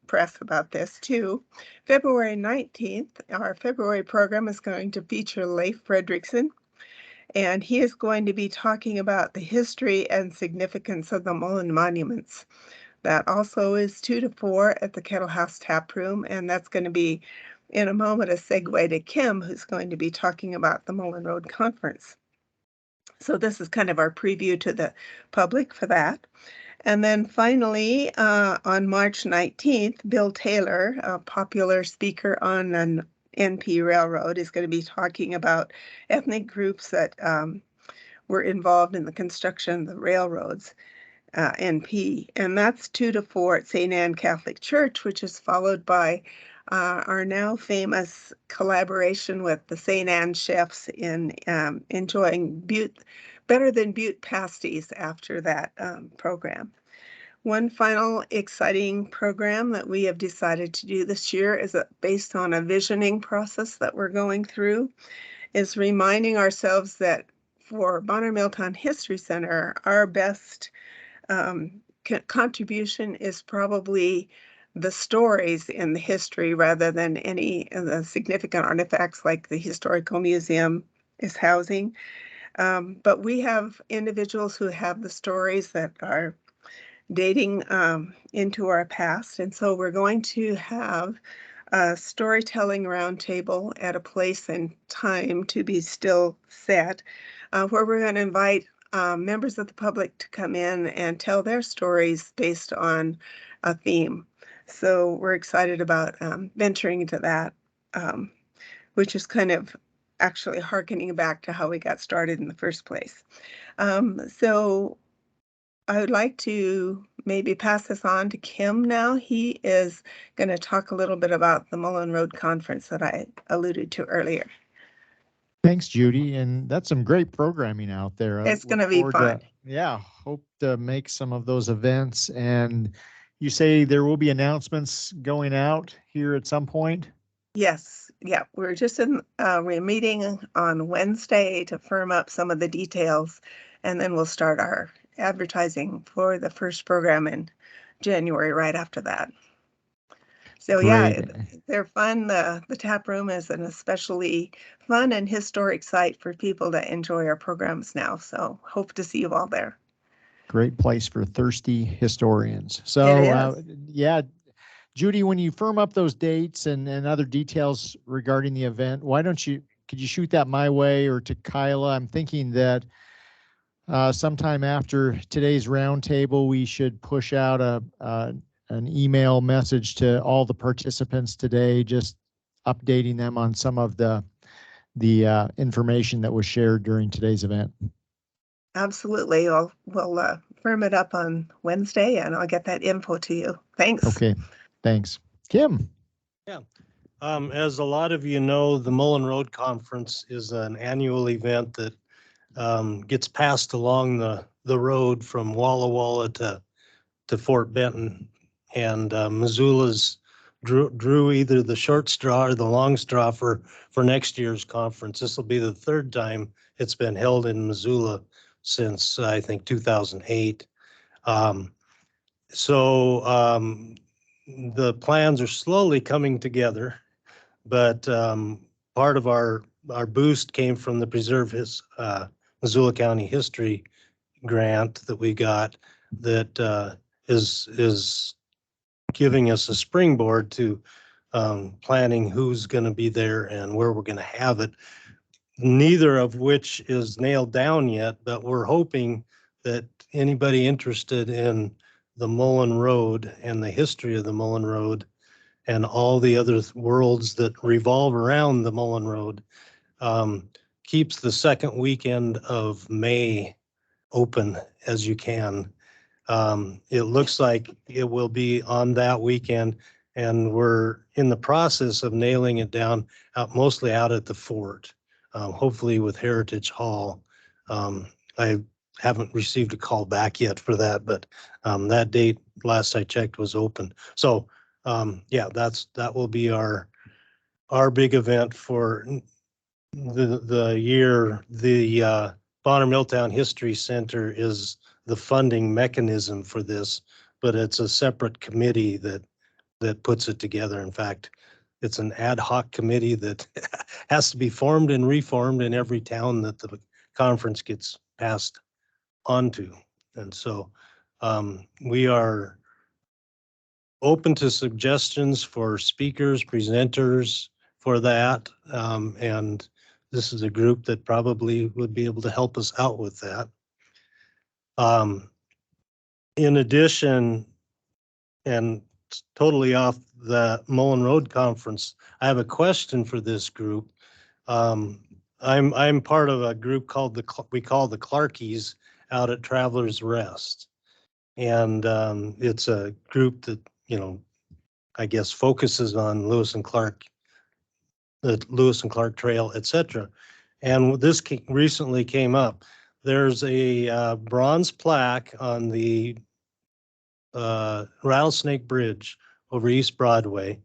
press about this too. February 19th, our February program is going to feature Leif Fredrickson, and he is going to be talking about the history and significance of the Mullen monuments. That also is 2 to 4 at the Kettle House Tap Room, and that's going to be, in a moment, a segue to Kim, who's going to be talking about the Mullen Road Conference. So this is kind of our preview to the public for that. And then finally, on March 19th, Bill Taylor, a popular speaker on an NP Railroad, is going to be talking about ethnic groups that were involved in the construction of the railroads, NP. And that's 2 to 4 at St. Anne Catholic Church, which is followed by our now famous collaboration with the St. Anne chefs in enjoying better than Butte pasties after that program. One final exciting program that we have decided to do this year is based on a visioning process that we're going through, is reminding ourselves that for Bonner Milltown History Center, our best contribution is probably the stories in the history rather than any of the significant artifacts like the Historical Museum is housing. But we have individuals who have the stories that are dating into our past. And so we're going to have a storytelling roundtable at a place and time to be still set, where we're going to invite members of the public to come in and tell their stories based on a theme. So we're excited about venturing into that, which is kind of actually hearkening back to how we got started in the first place. So I would like to maybe pass this on to Kim now. He is going to talk a little bit about the Mullen Road Conference that I alluded to earlier. Thanks, Judy. And that's some great programming out there. It's going to be fun. Yeah, hope to make some of those events. And you say there will be announcements going out here at some point? Yes. Yeah, we're just we're meeting on Wednesday to firm up some of the details, and then we'll start our advertising for the first program in January right after that. So yeah, they're fun. The tap room is an especially fun and historic site for people to enjoy our programs now. So hope to see you all there. Great place for thirsty historians. So yeah, Judy, when you firm up those dates and other details regarding the event, could you shoot that my way or to Kyla? I'm thinking that sometime after today's roundtable, we should push out an email message to all the participants today, just updating them on some of the the information that was shared during today's event. Absolutely. We'll firm it up on Wednesday and I'll get that info to you. Thanks. Okay, thanks. Kim? Yeah. As a lot of you know, the Mullen Road Conference is an annual event that gets passed along the road from Walla Walla to Fort Benton. And Missoula's drew either the short straw or the long straw for next year's conference. This will be the third time it's been held in Missoula since I think 2008. The plans are slowly coming together, but part of our boost came from the Preserve Missoula County History grant that we got that is giving us a springboard to planning who's going to be there and where we're going to have it. Neither of which is nailed down yet, but we're hoping that anybody interested in the Mullen Road and the history of the Mullen Road and all the other worlds that revolve around the Mullen Road keeps the second weekend of May open as you can. It looks like it will be on that weekend, and we're in the process of nailing it down mostly out at the fort, hopefully with Heritage Hall. I haven't received a call back yet for that, but that date, last I checked, was open. So yeah, that will be our big event for the year. The Bonner Milltown History Center is the funding mechanism for this, but it's a separate committee that puts it together. In fact, it's an ad hoc committee that has to be formed and reformed in every town that the conference gets passed onto. And so we are open to suggestions for speakers, presenters for that. And this is a group that probably would be able to help us out with that. In addition, and totally off the Mullen Road Conference, I have a question for this group. I'm part of a group called we call the Clarkies out at Travelers Rest. And it's a group that, I guess focuses on Lewis and Clark, the Lewis and Clark Trail, etc. And this recently came up. There's a bronze plaque on the Rattlesnake Bridge over East Broadway.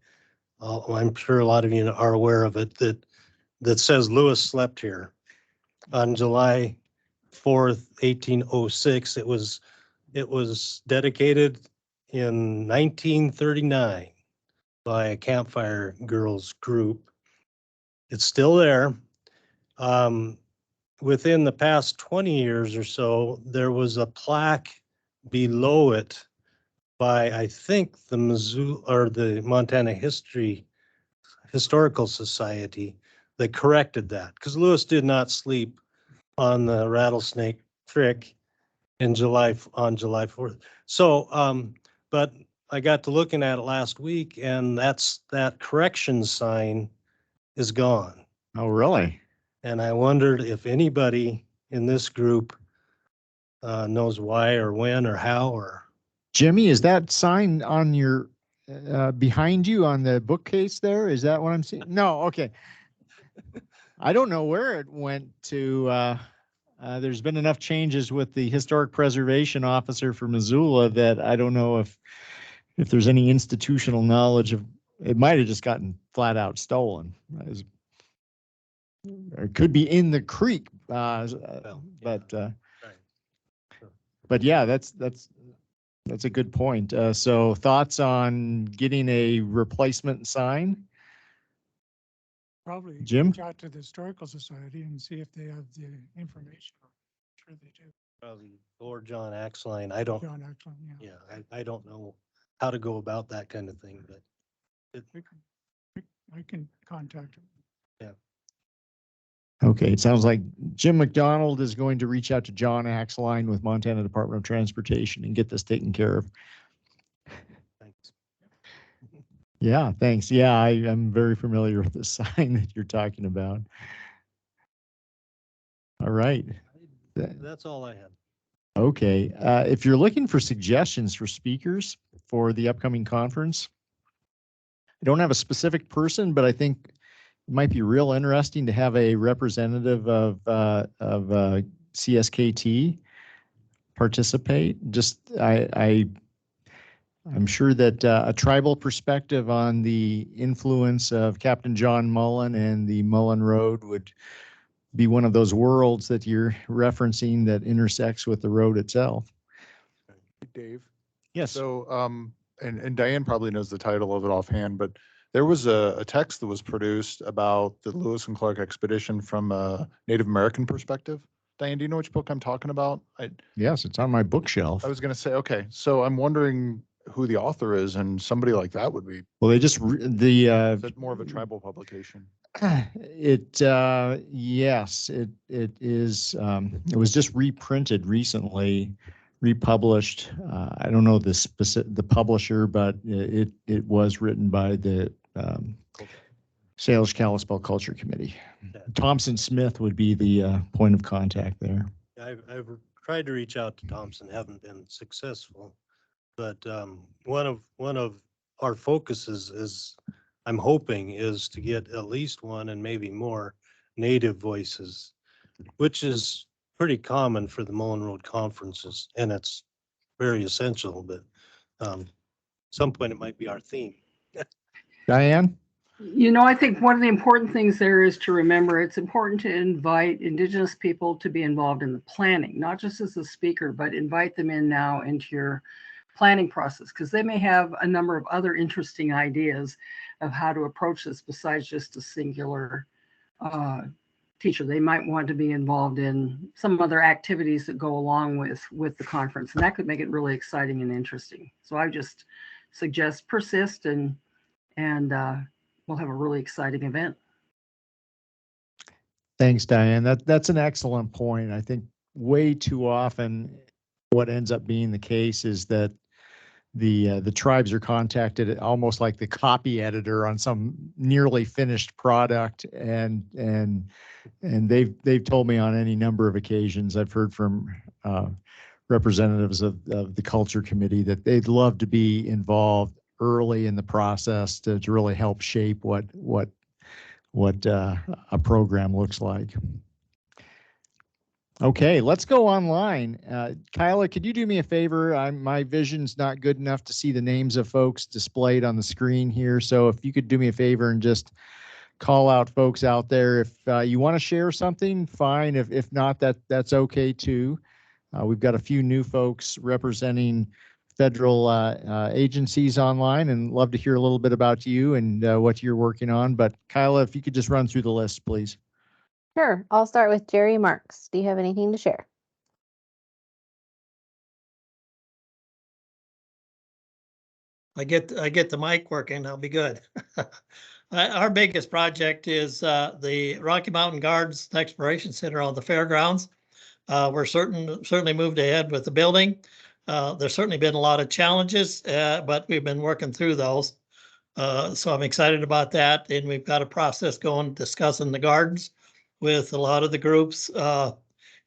I'm sure a lot of you are aware of it, that says Lewis slept here on July 4th, 1806. It was dedicated in 1939 by a Campfire Girls group. It's still there. Within the past 20 years or so, there was a plaque below it by, I think, the Missoula or the Montana Historical Society that corrected that, because Lewis did not sleep on the Rattlesnake Creek on July 4th. So, but I got to looking at it last week, and that correction sign is gone. Oh, really? And I wondered if anybody in this group knows why or when or how or. Jimmy, is that sign on your behind you on the bookcase there? Is that what I'm seeing? No, okay. I don't know where it went to. There's been enough changes with the historic preservation officer for Missoula that I don't know if there's any institutional knowledge of it. Might have just gotten flat out stolen. It could be in the creek, but yeah, that's a good point. So thoughts on getting a replacement sign? Probably Jim? reach out to the Historical Society and see if they have the information. I'm sure they do. Probably, or John Axline. I don't. John Axline, yeah. Yeah, I don't know how to go about that kind of thing, but I can contact him. Yeah. Okay, it sounds like Jim McDonald is going to reach out to John Axline with Montana Department of Transportation and get this taken care of. Thanks. Yeah, thanks. Yeah, I'm very familiar with the sign that you're talking about. All right. That's all I had. Okay. If you're looking for suggestions for speakers for the upcoming conference, I don't have a specific person, but I think it might be real interesting to have a representative of CSKT participate. I'm sure that a tribal perspective on the influence of Captain John Mullen and the Mullen Road would be one of those worlds that you're referencing that intersects with the road itself. Dave. Yes. So, and Diane probably knows the title of it offhand, but there was a text that was produced about the Lewis and Clark expedition from a Native American perspective. Diane, do you know which book I'm talking about? Yes, it's on my bookshelf. I was going to say, okay, so I'm wondering who the author is, and somebody like that would be. Well, they just Is it more of a tribal publication? Yes, it is. It was just reprinted recently, republished. I don't know the publisher, but it was written by the Salish Kalispel Culture Committee. Thompson Smith would be the point of contact there. I've tried to reach out to Thompson, haven't been successful, but one of our focuses is, I'm hoping, is to get at least one and maybe more Native voices, which is pretty common for the Mullen Road conferences, and it's very essential, but some point it might be our theme. Diane? You know, I think one of the important things there is to remember it's important to invite Indigenous people to be involved in the planning, not just as a speaker, but invite them in now into your planning process, because they may have a number of other interesting ideas of how to approach this besides just a singular teacher. They might want to be involved in some other activities that go along with the conference, and that could make it really exciting and interesting. So I just suggest persist, and we'll have a really exciting event. Thanks, Diane. That's an excellent point. I think way too often what ends up being the case is that the tribes are contacted almost like the copy editor on some nearly finished product, and they've told me on any number of occasions, I've heard from representatives of the culture committee, that they'd love to be involved early in the process to really help shape what a program looks like. Okay, let's go online. Kyla, could you do me a favor? My vision's not good enough to see the names of folks displayed on the screen here. So if you could do me a favor and just call out folks out there. If you want to share something, fine. If not, that's okay too. We've got a few new folks representing federal agencies online, and love to hear a little bit about you and what you're working on. But Kyla, if you could just run through the list, please. Sure. I'll start with Jerry Marks. Do you have anything to share? I get the mic working, I'll be good. Our biggest project is the Rocky Mountain Guards Exploration Center on the fairgrounds. We're certainly moved ahead with the building. There's certainly been a lot of challenges, but we've been working through those. So I'm excited about that. And we've got a process going, discussing the gardens with a lot of the groups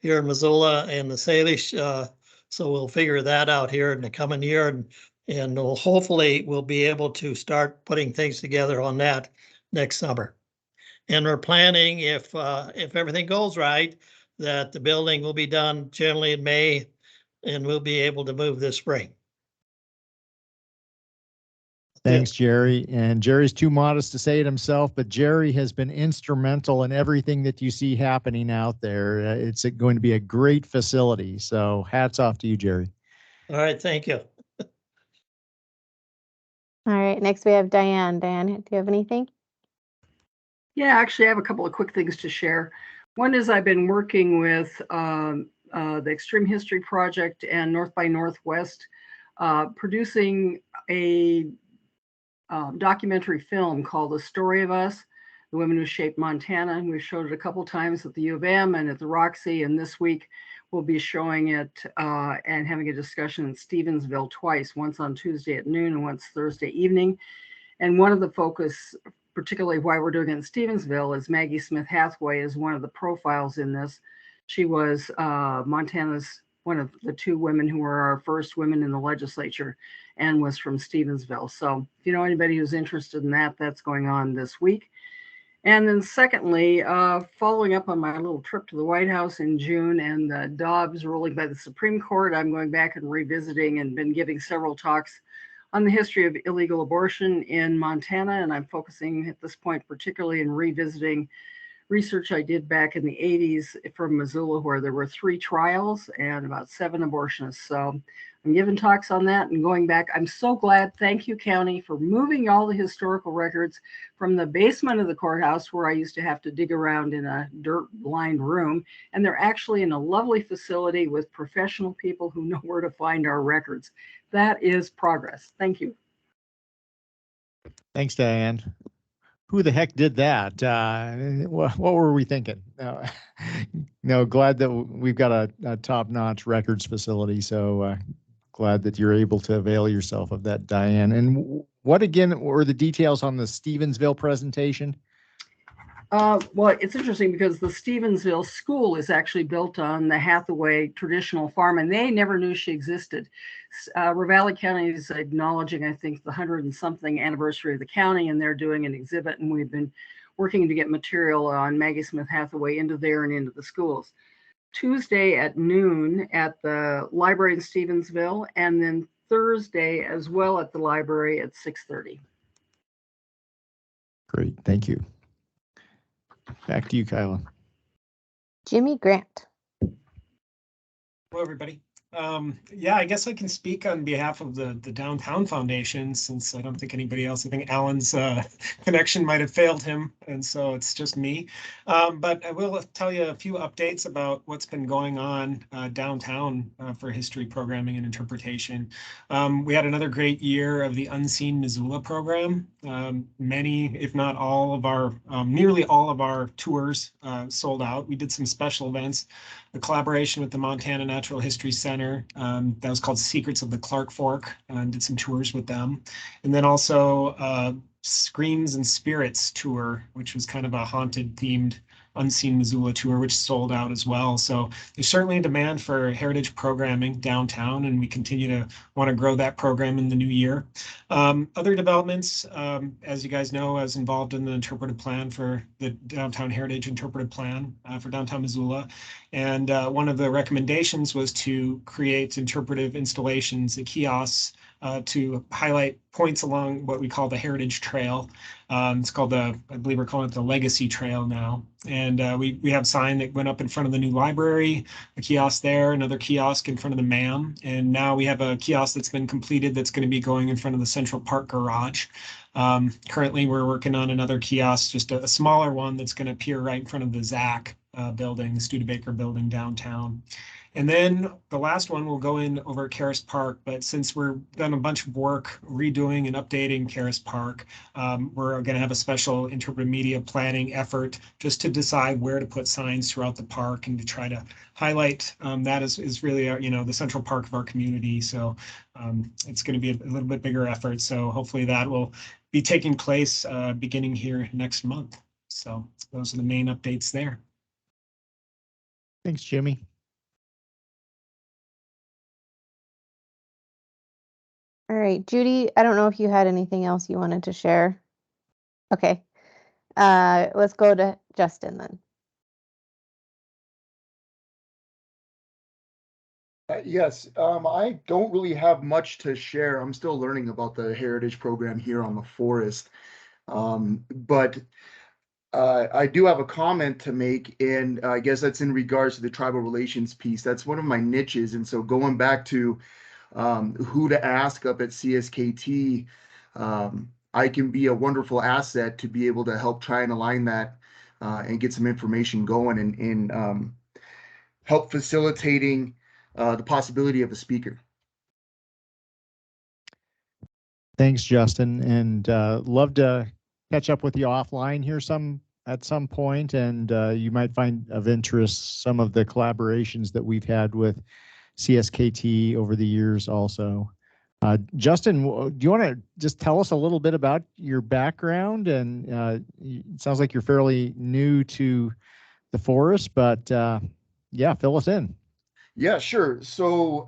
here in Missoula and the Salish. So we'll figure that out here in the coming year, and hopefully we'll be able to start putting things together on that next summer. And we're planning, if everything goes right, that the building will be done generally in May, and we'll be able to move this spring. Thanks, Jerry. And Jerry's too modest to say it himself, but Jerry has been instrumental in everything that you see happening out there. It's going to be a great facility. So hats off to you, Jerry. All right, thank you. All right, next we have Diane. Diane, do you have anything? Yeah, actually, I have a couple of quick things to share. One is I've been working with the Extreme History Project and North by Northwest, producing a documentary film called The Story of Us, The Women Who Shaped Montana. And we've showed it a couple times at the U of M and at the Roxy, and this week we'll be showing it and having a discussion in Stevensville twice, once on Tuesday at noon and once Thursday evening. And one of the focus, particularly why we're doing it in Stevensville, is Maggie Smith Hathaway is one of the profiles in this. She was Montana's one of the two women who were our first women in the legislature and was from Stevensville. So if you know anybody who's interested in that, that's going on this week. And then secondly, following up on my little trip to the White House in June and the Dobbs ruling by the Supreme Court, I'm going back and revisiting and been giving several talks on the history of illegal abortion in Montana. And I'm focusing at this point particularly in revisiting research I did back in the 80s from Missoula, where there were 3 trials and about 7 abortionists. So I'm giving talks on that and going back. I'm so glad. Thank you, County, for moving all the historical records from the basement of the courthouse, where I used to have to dig around in a dirt-lined room. And they're actually in a lovely facility with professional people who know where to find our records. That is progress. Thank you. Thanks, Diane. Who the heck did that? What were we thinking? Glad that we've got a top-notch records facility. So glad that you're able to avail yourself of that, Diane. And what again were the details on the Stevensville presentation? Well, it's interesting because the Stevensville school is actually built on the Hathaway traditional farm, and they never knew she existed. Ravalli County is acknowledging, I think, the 100 and something anniversary of the county, and they're doing an exhibit, and we've been working to get material on Maggie Smith Hathaway into there and into the schools. Tuesday at noon at the library in Stevensville, and then Thursday as well at the library at 6:30. Great, thank you. Back to you, Kyla. Jimmy Grant. Hello, everybody. Yeah, I guess I can speak on behalf of the Downtown Foundation, since I don't think anybody else, I think Alan's connection might have failed him, and so it's just me. But I will tell you a few updates about what's been going on downtown for history programming and interpretation. We had another great year of the Unseen Missoula program. Many, if not all of our, nearly all of our tours sold out. We did some special events, a collaboration with the Montana Natural History Center that was called Secrets of the Clark Fork, and did some tours with them. And then also Screams and Spirits tour, which was kind of a haunted themed Unseen Missoula tour, which sold out as well. So there's certainly a demand for heritage programming downtown, and we continue to want to grow that program in the new year. Other developments, as you guys know, I was involved in the interpretive plan for the Downtown Heritage Interpretive Plan for downtown Missoula. And one of the recommendations was to create interpretive installations, kiosks, to highlight points along what we call the Heritage Trail. It's called I believe we're calling it the Legacy Trail now. And we have a sign that went up in front of the new library, a kiosk there, another kiosk in front of the MAM. And now we have a kiosk that's been completed that's going to be going in front of the Central Park Garage. Currently, we're working on another kiosk, just a smaller one that's going to appear right in front of the ZAC building, the Studebaker building downtown. And then the last one will go in over at Karis Park, but since we're done a bunch of work redoing and updating Karis Park, we're going to have a special interpretive media planning effort just to decide where to put signs throughout the park and to try to highlight that is really our, the central park of our community. So it's going to be a little bit bigger effort. So hopefully that will be taking place beginning here next month. So those are the main updates there. Thanks, Jimmy. All right, Judy, I don't know if you had anything else you wanted to share. Okay, let's go to Justin then. Yes, I don't really have much to share. I'm still learning about the heritage program here on the forest. But I do have a comment to make, and I guess that's in regards to the tribal relations piece. That's one of my niches. And so going back to who to ask up at CSKT, I can be a wonderful asset to be able to help try and align that and get some information going and help facilitating the possibility of a speaker. Thanks, Justin, and love to catch up with you offline here at some point, and you might find of interest some of the collaborations that we've had with CSKT over the years also. Justin, do you want to just tell us a little bit about your background? And it sounds like you're fairly new to the forest, but yeah, fill us in. Yeah, sure. So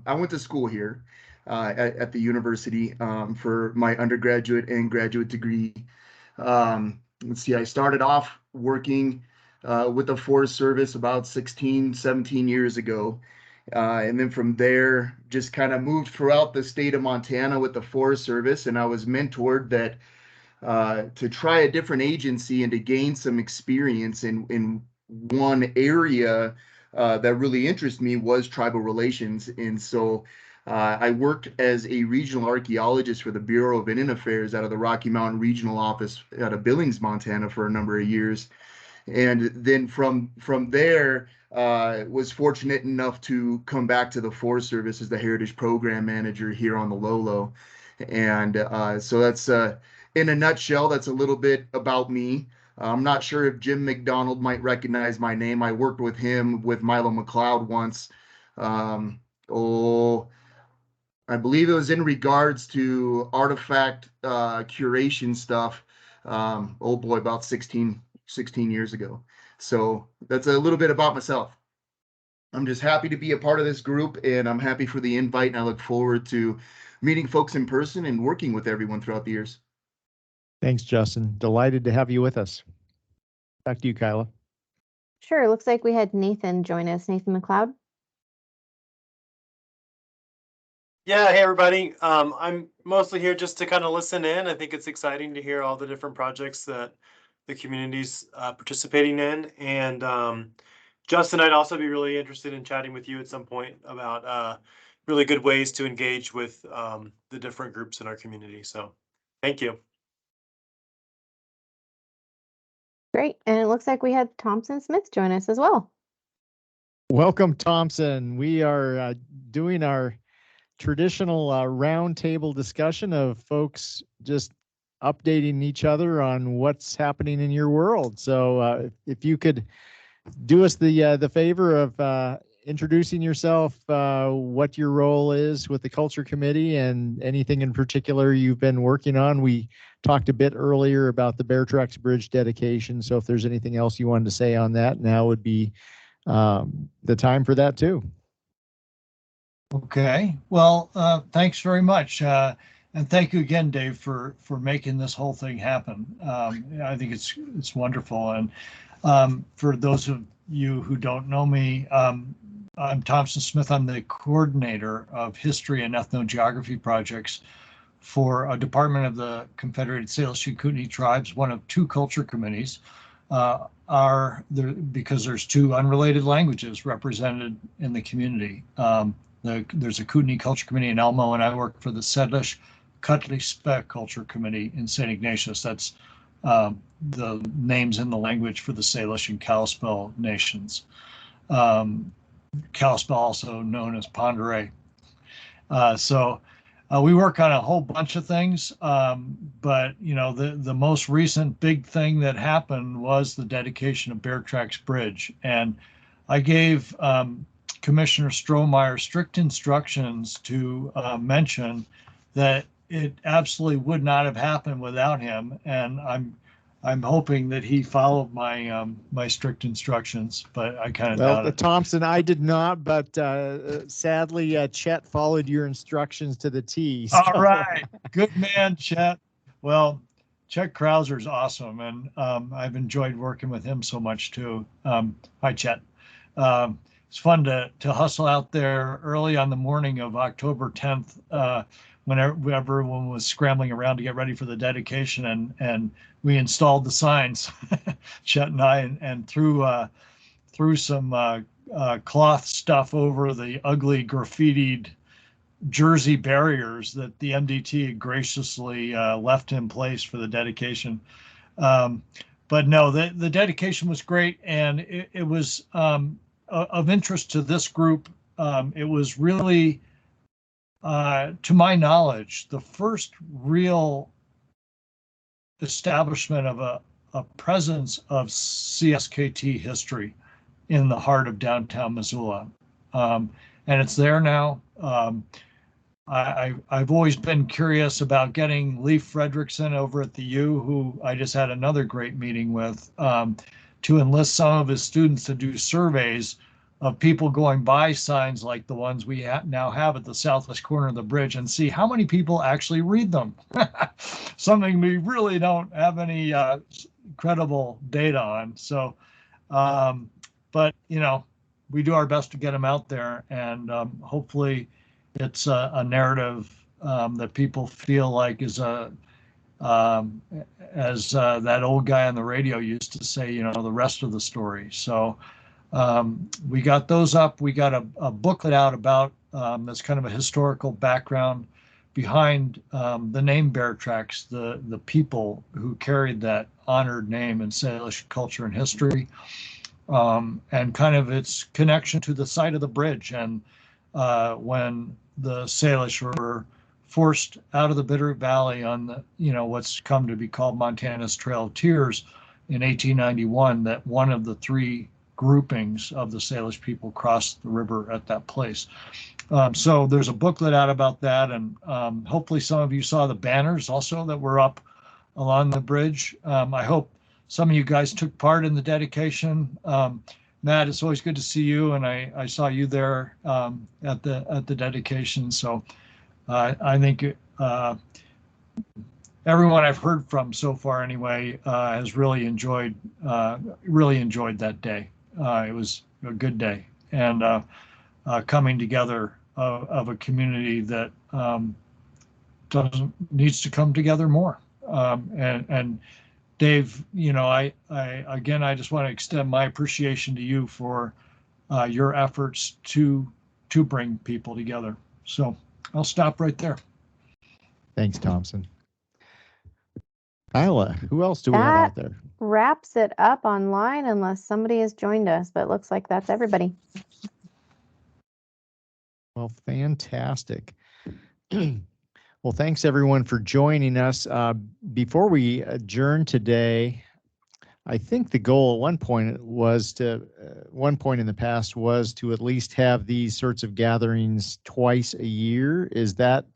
I went to school here at the university for my undergraduate and graduate degree. Let's see, I started off working with the Forest Service about 16, 17 years ago. And then from there, just kind of moved throughout the state of Montana with the Forest Service. And I was mentored that to try a different agency and to gain some experience in one area that really interested me was tribal relations. And so I worked as a regional archaeologist for the Bureau of Indian Affairs out of the Rocky Mountain Regional Office out of Billings, Montana for a number of years. And then from there, was fortunate enough to come back to the Forest Service as the Heritage Program Manager here on the Lolo. And so that's in a nutshell, that's a little bit about me. I'm not sure if Jim McDonald might recognize my name. I worked with him with Milo McLeod once. Oh, I believe it was in regards to artifact curation stuff. Oh boy, about 16 years ago. So that's a little bit about myself. I'm just happy to be a part of this group, and I'm happy for the invite, and I look forward to meeting folks in person and working with everyone throughout the years. Thanks, Justin. Delighted to have you with us. Back to you, Kyla. Sure. Looks like we had Nathan join us. Nathan McLeod. Yeah, hey everybody. I'm mostly here just to kind of listen in. I think it's exciting to hear all the different projects that the community's participating in. And Justin, I'd also be really interested in chatting with you at some point about really good ways to engage with the different groups in our community. So thank you. Great. And it looks like we had Thompson Smith join us as well. Welcome, Thompson. We are doing our traditional roundtable discussion of folks just updating each other on what's happening in your world. So if you could do us the favor of introducing yourself, what your role is with the Culture Committee, and anything in particular you've been working on. We talked a bit earlier about the Bear Tracks Bridge dedication, so if there's anything else you wanted to say on that, now would be the time for that too. Okay, well, thanks very much. And thank you again, Dave, for making this whole thing happen. I think it's wonderful. And for those of you who don't know me, I'm Thompson Smith. I'm the coordinator of history and ethnogeography projects for a department of the Confederated Salish and Kootenai Tribes, one of two culture committees. Because there's two unrelated languages represented in the community. There's a Kootenai Culture Committee in Elmo, and I work for the Salish Cutley-Spec Culture Committee in St. Ignatius. That's the names in the language for the Salish and Kalispel nations. Kalispel, also known as Ponderay. So we work on a whole bunch of things, but the most recent big thing that happened was the dedication of Bear Tracks Bridge, and I gave Commissioner Strohmeyer strict instructions to mention that it absolutely would not have happened without him, and I'm hoping that he followed my my strict instructions, but I kind of doubt it. Thompson, I did not, but sadly, Chet followed your instructions to the T. So. All right, good man, Chet. Well, Chet Krauser's awesome, and I've enjoyed working with him so much too. Hi, Chet. It's fun to hustle out there early on the morning of October 10th, when everyone was scrambling around to get ready for the dedication, and we installed the signs, Chet and I, and threw some cloth stuff over the ugly graffitied Jersey barriers that the MDT graciously left in place for the dedication. But no, the dedication was great, and it was of interest to this group. It was really, to my knowledge, the first real establishment of a presence of CSKT history in the heart of downtown Missoula. And it's there now. I've always been curious about getting Lee Fredrickson over at the U, who I just had another great meeting with, to enlist some of his students to do surveys of people going by signs like the ones we now have at the southwest corner of the bridge and see how many people actually read them. Something we really don't have any credible data on. So, but you know, we do our best to get them out there, and hopefully it's a narrative that people feel like is as that old guy on the radio used to say, you know, the rest of the story. So we got those up. We got a booklet out about that's kind of a historical background behind the name Bear Tracks, the people who carried that honored name in Salish culture and history, and kind of its connection to the site of the bridge. And when the Salish were forced out of the Bitterroot Valley on the, you know, what's come to be called Montana's Trail of Tears in 1891, that one of the three groupings of the Salish people crossed the river at that place. So there's a booklet out about that, and hopefully some of you saw the banners also that were up along the bridge. I hope some of you guys took part in the dedication. Matt, it's always good to see you, and I saw you there at the dedication. So I think everyone I've heard from so far, anyway, has really enjoyed that day. It was a good day, and coming together of a community that needs to come together more. And Dave, you know, I just want to extend my appreciation to you for your efforts to bring people together. So I'll stop right there. Thanks, Thompson. Isla, who else do we have out there? Wraps it up online unless somebody has joined us, but it looks like that's everybody. Well, fantastic. Well, thanks everyone for joining us. Before we adjourn today, I think the goal at one point in the past was to at least have these sorts of gatherings twice a year. Is that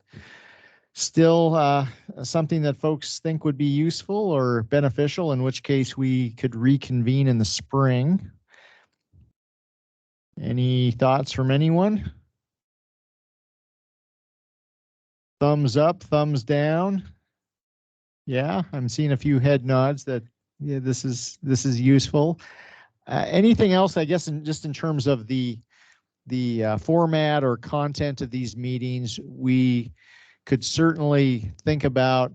still something that folks think would be useful or beneficial, in which case we could reconvene in the spring? Any thoughts from anyone? Thumbs up, thumbs down. Yeah, I'm seeing a few head nods that yeah, this is useful. Anything else, I guess, just in terms of the format or content of these meetings, we could certainly think about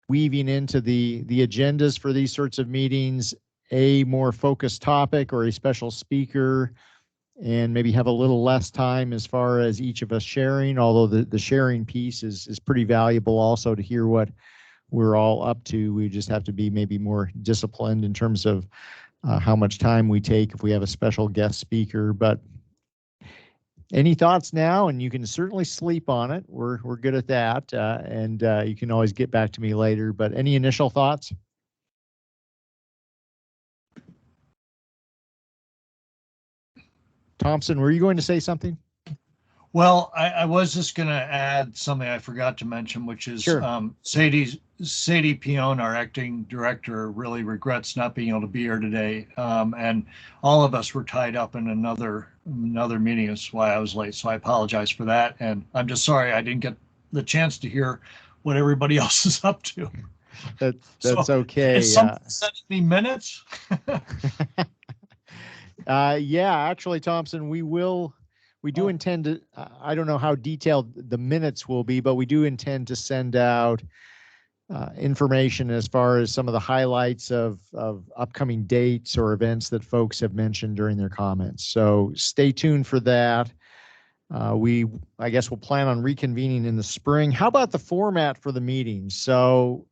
weaving into the agendas for these sorts of meetings a more focused topic or a special speaker, and maybe have a little less time as far as each of us sharing, although the sharing piece is pretty valuable also to hear what we're all up to. We just have to be maybe more disciplined in terms of how much time we take if we have a special guest speaker. But any thoughts now? And you can certainly sleep on it. We're good at that. And you can always get back to me later. But any initial thoughts? Thompson, were you going to say something? Well, I was just going to add something I forgot to mention, which is sure. Sadie Pion, our acting director, really regrets not being able to be here today. And all of us were tied up in another meeting. That's why I was late. So I apologize for that. And I'm just sorry I didn't get the chance to hear what everybody else is up to. That's okay. Is someone sending me minutes? Yeah, actually, Thompson, we do intend to, I don't know how detailed the minutes will be, but we do intend to send out information as far as some of the highlights of upcoming dates or events that folks have mentioned during their comments. So stay tuned for that. I guess we'll plan on reconvening in the spring. How about the format for the meetings? So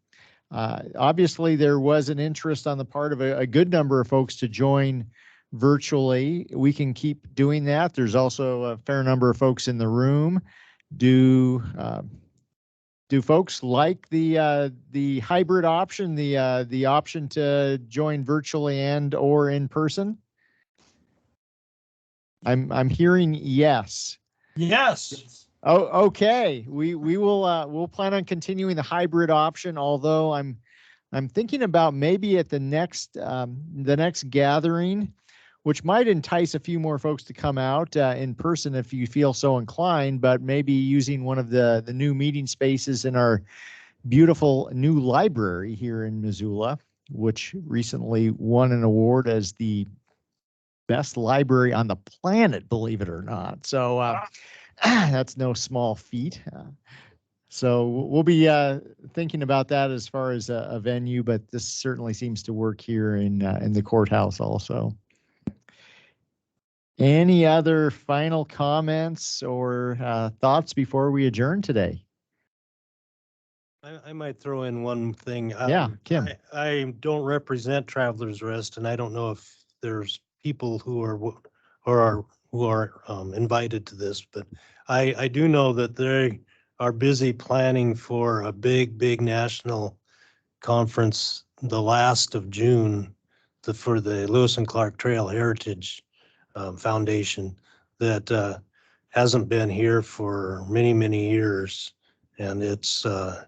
obviously there was an interest on the part of a good number of folks to join virtually. We can keep doing that. There's also a fair number of folks in the room. Do folks like the hybrid option, the option to join virtually and or in person? I'm hearing yes. Yes. Oh, okay. We'll plan on continuing the hybrid option, although I'm thinking about maybe at the next gathering, which might entice a few more folks to come out in person if you feel so inclined, but maybe using one of the new meeting spaces in our beautiful new library here in Missoula, which recently won an award as the best library on the planet, believe it or not. So that's no small feat. So we'll be thinking about that as far as a venue, but this certainly seems to work here in the courthouse also. Any other final comments or thoughts before we adjourn today? I might throw in one thing. Yeah, Kim. I don't represent Travelers Rest, and I don't know if there's people who are invited to this, but I do know that they are busy planning for a big national conference the last of June for the Lewis and Clark Trail Heritage Foundation that hasn't been here for many years, and it's a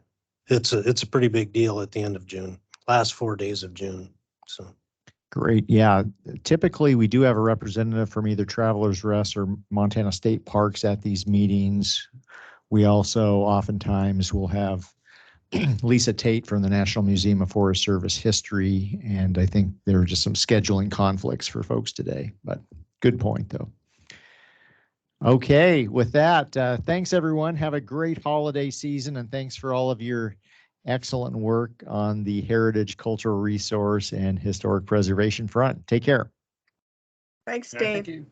pretty big deal at the end of June, last 4 days of June. So Great. Yeah. Typically, we do have a representative from either Travelers Rest or Montana State Parks at these meetings. We also oftentimes will have Lisa Tate from the National Museum of Forest Service History, and I think there are just some scheduling conflicts for folks today, but good point, though. Okay, with that, thanks everyone. Have a great holiday season, and thanks for all of your excellent work on the heritage, cultural resource, and historic preservation front. Take care. Thanks, Yeah, Dave. thank you.